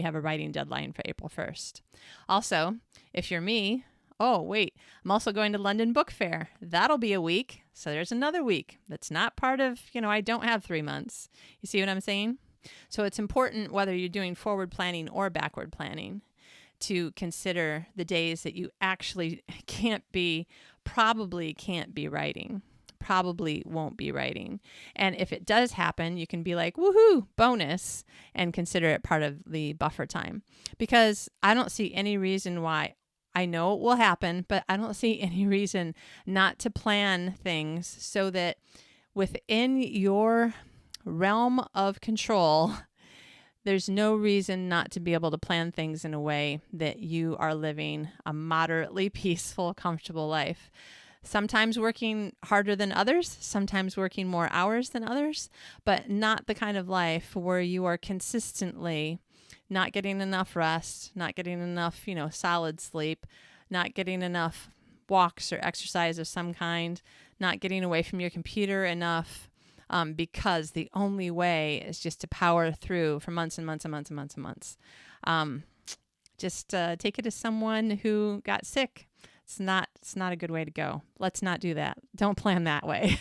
have a writing deadline for April 1st. Also, if you're me, oh, wait, I'm also going to London Book Fair. That'll be a week. So there's another week that's not part of, I don't have 3 months. You see what I'm saying? So it's important, whether you're doing forward planning or backward planning, to consider the days that you actually probably can't be writing, probably won't be writing. And if it does happen, you can be like, woohoo, bonus, and consider it part of the buffer time. Because I don't see any reason why. I know it will happen, but I don't see any reason not to plan things so that within your realm of control, there's no reason not to be able to plan things in a way that you are living a moderately peaceful, comfortable life. Sometimes working harder than others, sometimes working more hours than others, but not the kind of life where you are consistently not getting enough rest, not getting enough, solid sleep, not getting enough walks or exercise of some kind, not getting away from your computer enough, because the only way is just to power through for months and months and months and months and months. Just take it as someone who got sick. It's not a good way to go. Let's not do that. Don't plan that way.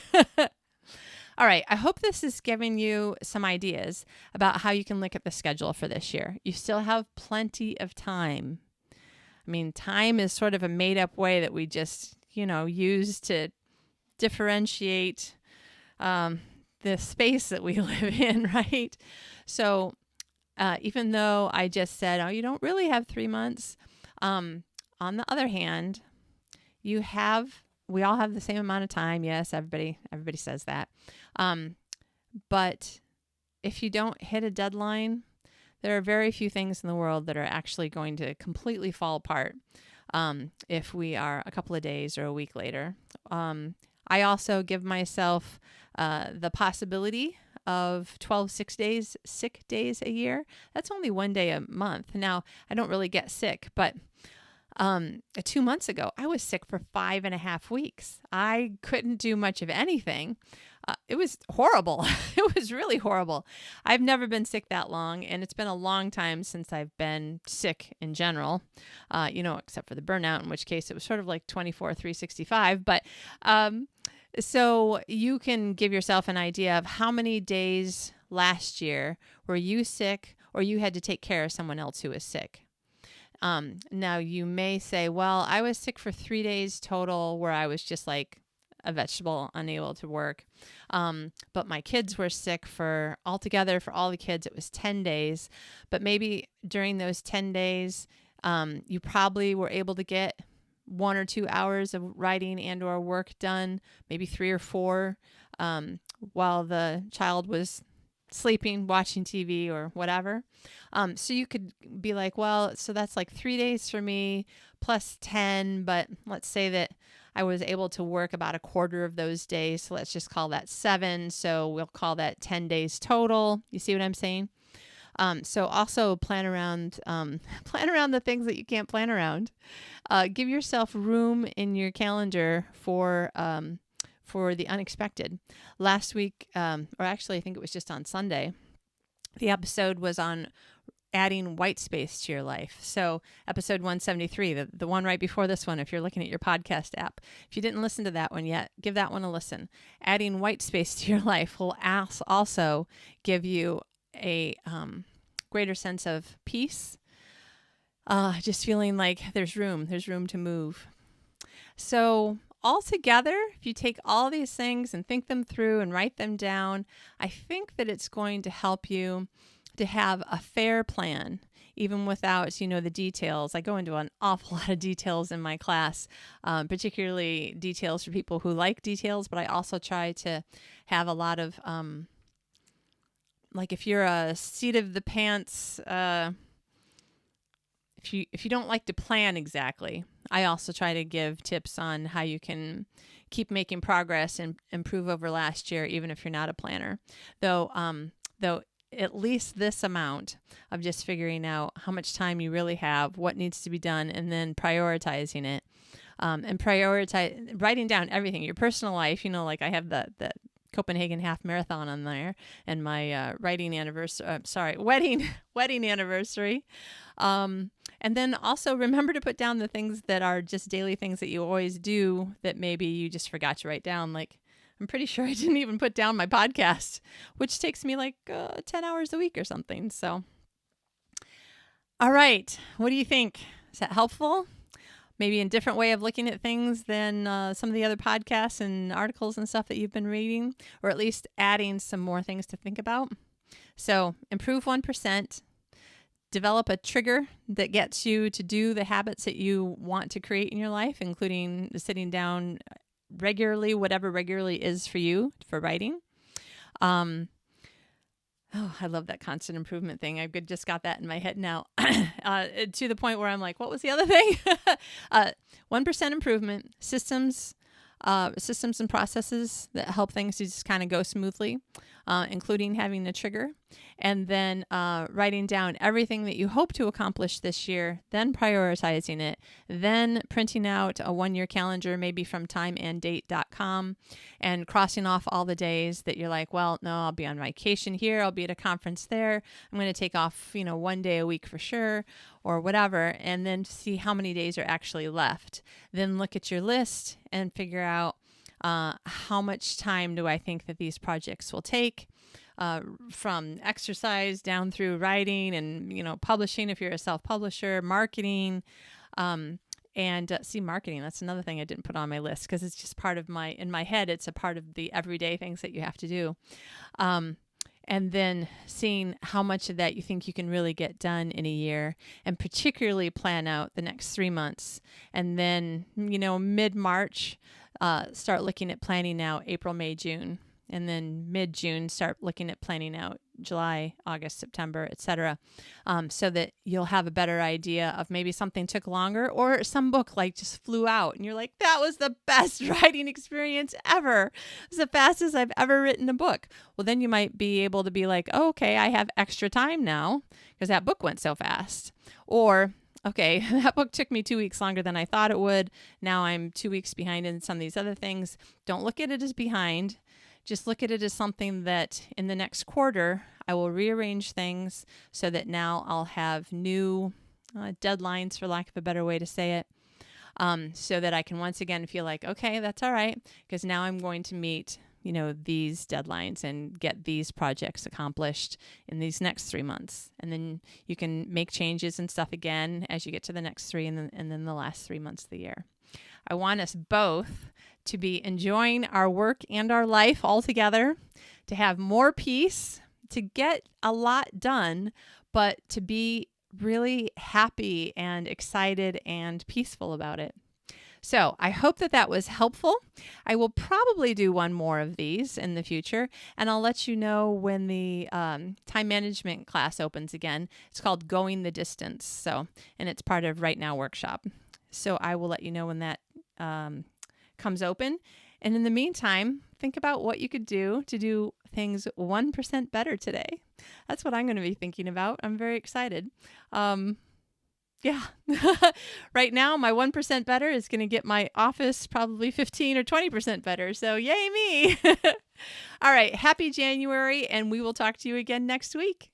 All right, I hope this is giving you some ideas about how you can look at the schedule for this year. You still have plenty of time. I mean, time is sort of a made-up way that we just, use to differentiate the space that we live in, right? So even though I just said, oh, you don't really have 3 months, on the other hand, we all have the same amount of time. Yes, everybody says that. But if you don't hit a deadline, there are very few things in the world that are actually going to completely fall apart if we are a couple of days or a week later. I also give myself the possibility of 12 sick days a year. That's only 1 day a month. Now, I don't really get sick, but 2 months ago, I was sick for 5.5 weeks. I couldn't do much of anything. It was horrible. It was really horrible. I've never been sick that long, and it's been a long time since I've been sick in general, except for the burnout, in which case it was sort of like 24/365. But so you can give yourself an idea of how many days last year were you sick or you had to take care of someone else who was sick. Now you may say, well, I was sick for 3 days total where I was just like a vegetable, unable to work. But my kids were sick for all the kids, it was 10 days. But maybe during those 10 days, you probably were able to get 1 or 2 hours of writing and or work done, maybe 3 or 4, while the child was sleeping, watching TV or whatever. So you could be like, well, so that's like 3 days for me plus 10, but let's say that I was able to work about a quarter of those days. So let's just call that 7. So we'll call that 10 days total. You see what I'm saying? So also plan around the things that you can't plan around. Give yourself room in your calendar for the unexpected. Last week, or actually I think it was just on Sunday, the episode was on adding white space to your life. So episode 173, the one right before this one, if you're looking at your podcast app. If you didn't listen to that one yet, give that one a listen. Adding white space to your life will also give you a greater sense of peace. Just feeling like there's room to move. So altogether, if you take all these things and think them through and write them down, I think that it's going to help you to have a fair plan, even without, the details. I go into an awful lot of details in my class, particularly details for people who like details, but I also try to have a lot of, like if you're a seat of the pants, if if you don't like to plan exactly, I also try to give tips on how you can keep making progress and improve over last year, even if you're not a planner. Though at least this amount of just figuring out how much time you really have, what needs to be done, and then prioritizing it, and writing down everything, your personal life. Like I have the Copenhagen half marathon on there, and my wedding anniversary. And then also remember to put down the things that are just daily things that you always do that maybe you just forgot to write down. Like, I'm pretty sure I didn't even put down my podcast, which takes me like 10 hours a week or something. So, all right. What do you think? Is that helpful? Maybe a different way of looking at things than some of the other podcasts and articles and stuff that you've been reading, or at least adding some more things to think about. So improve 1%. Develop a trigger that gets you to do the habits that you want to create in your life, including sitting down regularly, whatever regularly is for you for writing. I love that constant improvement thing. I've just got that in my head now to the point where I'm like, what was the other thing? 1% improvement, systems and processes that help things to just kind of go smoothly, including having a trigger, and then writing down everything that you hope to accomplish this year, then prioritizing it, then printing out a 1-year calendar, maybe from timeanddate.com, and crossing off all the days that you're like, well, no, I'll be on vacation here, I'll be at a conference there, I'm going to take off, 1 day a week for sure, or whatever, and then see how many days are actually left. Then look at your list and figure out how much time do I think that these projects will take, from exercise down through writing and, publishing if you're a self-publisher, marketing, and marketing. That's another thing I didn't put on my list because it's just part of in my head, it's a part of the everyday things that you have to do. And then seeing how much of that you think you can really get done in a year, and particularly plan out the next 3 months. And then, mid-March, start looking at planning out April, May, June. And then mid-June, start looking at planning out July, August, September, etc., so that you'll have a better idea of maybe something took longer, or some book like just flew out and you're like, that was the best writing experience ever. It's the fastest I've ever written a book. Well, then you might be able to be like, oh, okay, I have extra time now because that book went so fast. Or, okay, that book took me 2 weeks longer than I thought it would. Now I'm 2 weeks behind in some of these other things. Don't look at it as behind. Just look at it as something that in the next quarter, I will rearrange things so that now I'll have new deadlines, for lack of a better way to say it, so that I can once again feel like, okay, that's all right, because now I'm going to meet, these deadlines and get these projects accomplished in these next 3 months. And then you can make changes and stuff again as you get to the next 3 and then the last 3 months of the year. I want us both to be enjoying our work and our life all together, to have more peace, to get a lot done, but to be really happy and excited and peaceful about it. So I hope that was helpful. I will probably do one more of these in the future, and I'll let you know when the time management class opens again. It's called Going the Distance, and it's part of Right Now Workshop. So I will let you know when that comes open. And in the meantime, think about what you could do to do things 1% better today. That's what I'm going to be thinking about. I'm very excited. Right now, my 1% better is going to get my office probably 15 or 20% better. So yay me. All right. Happy January, and we will talk to you again next week.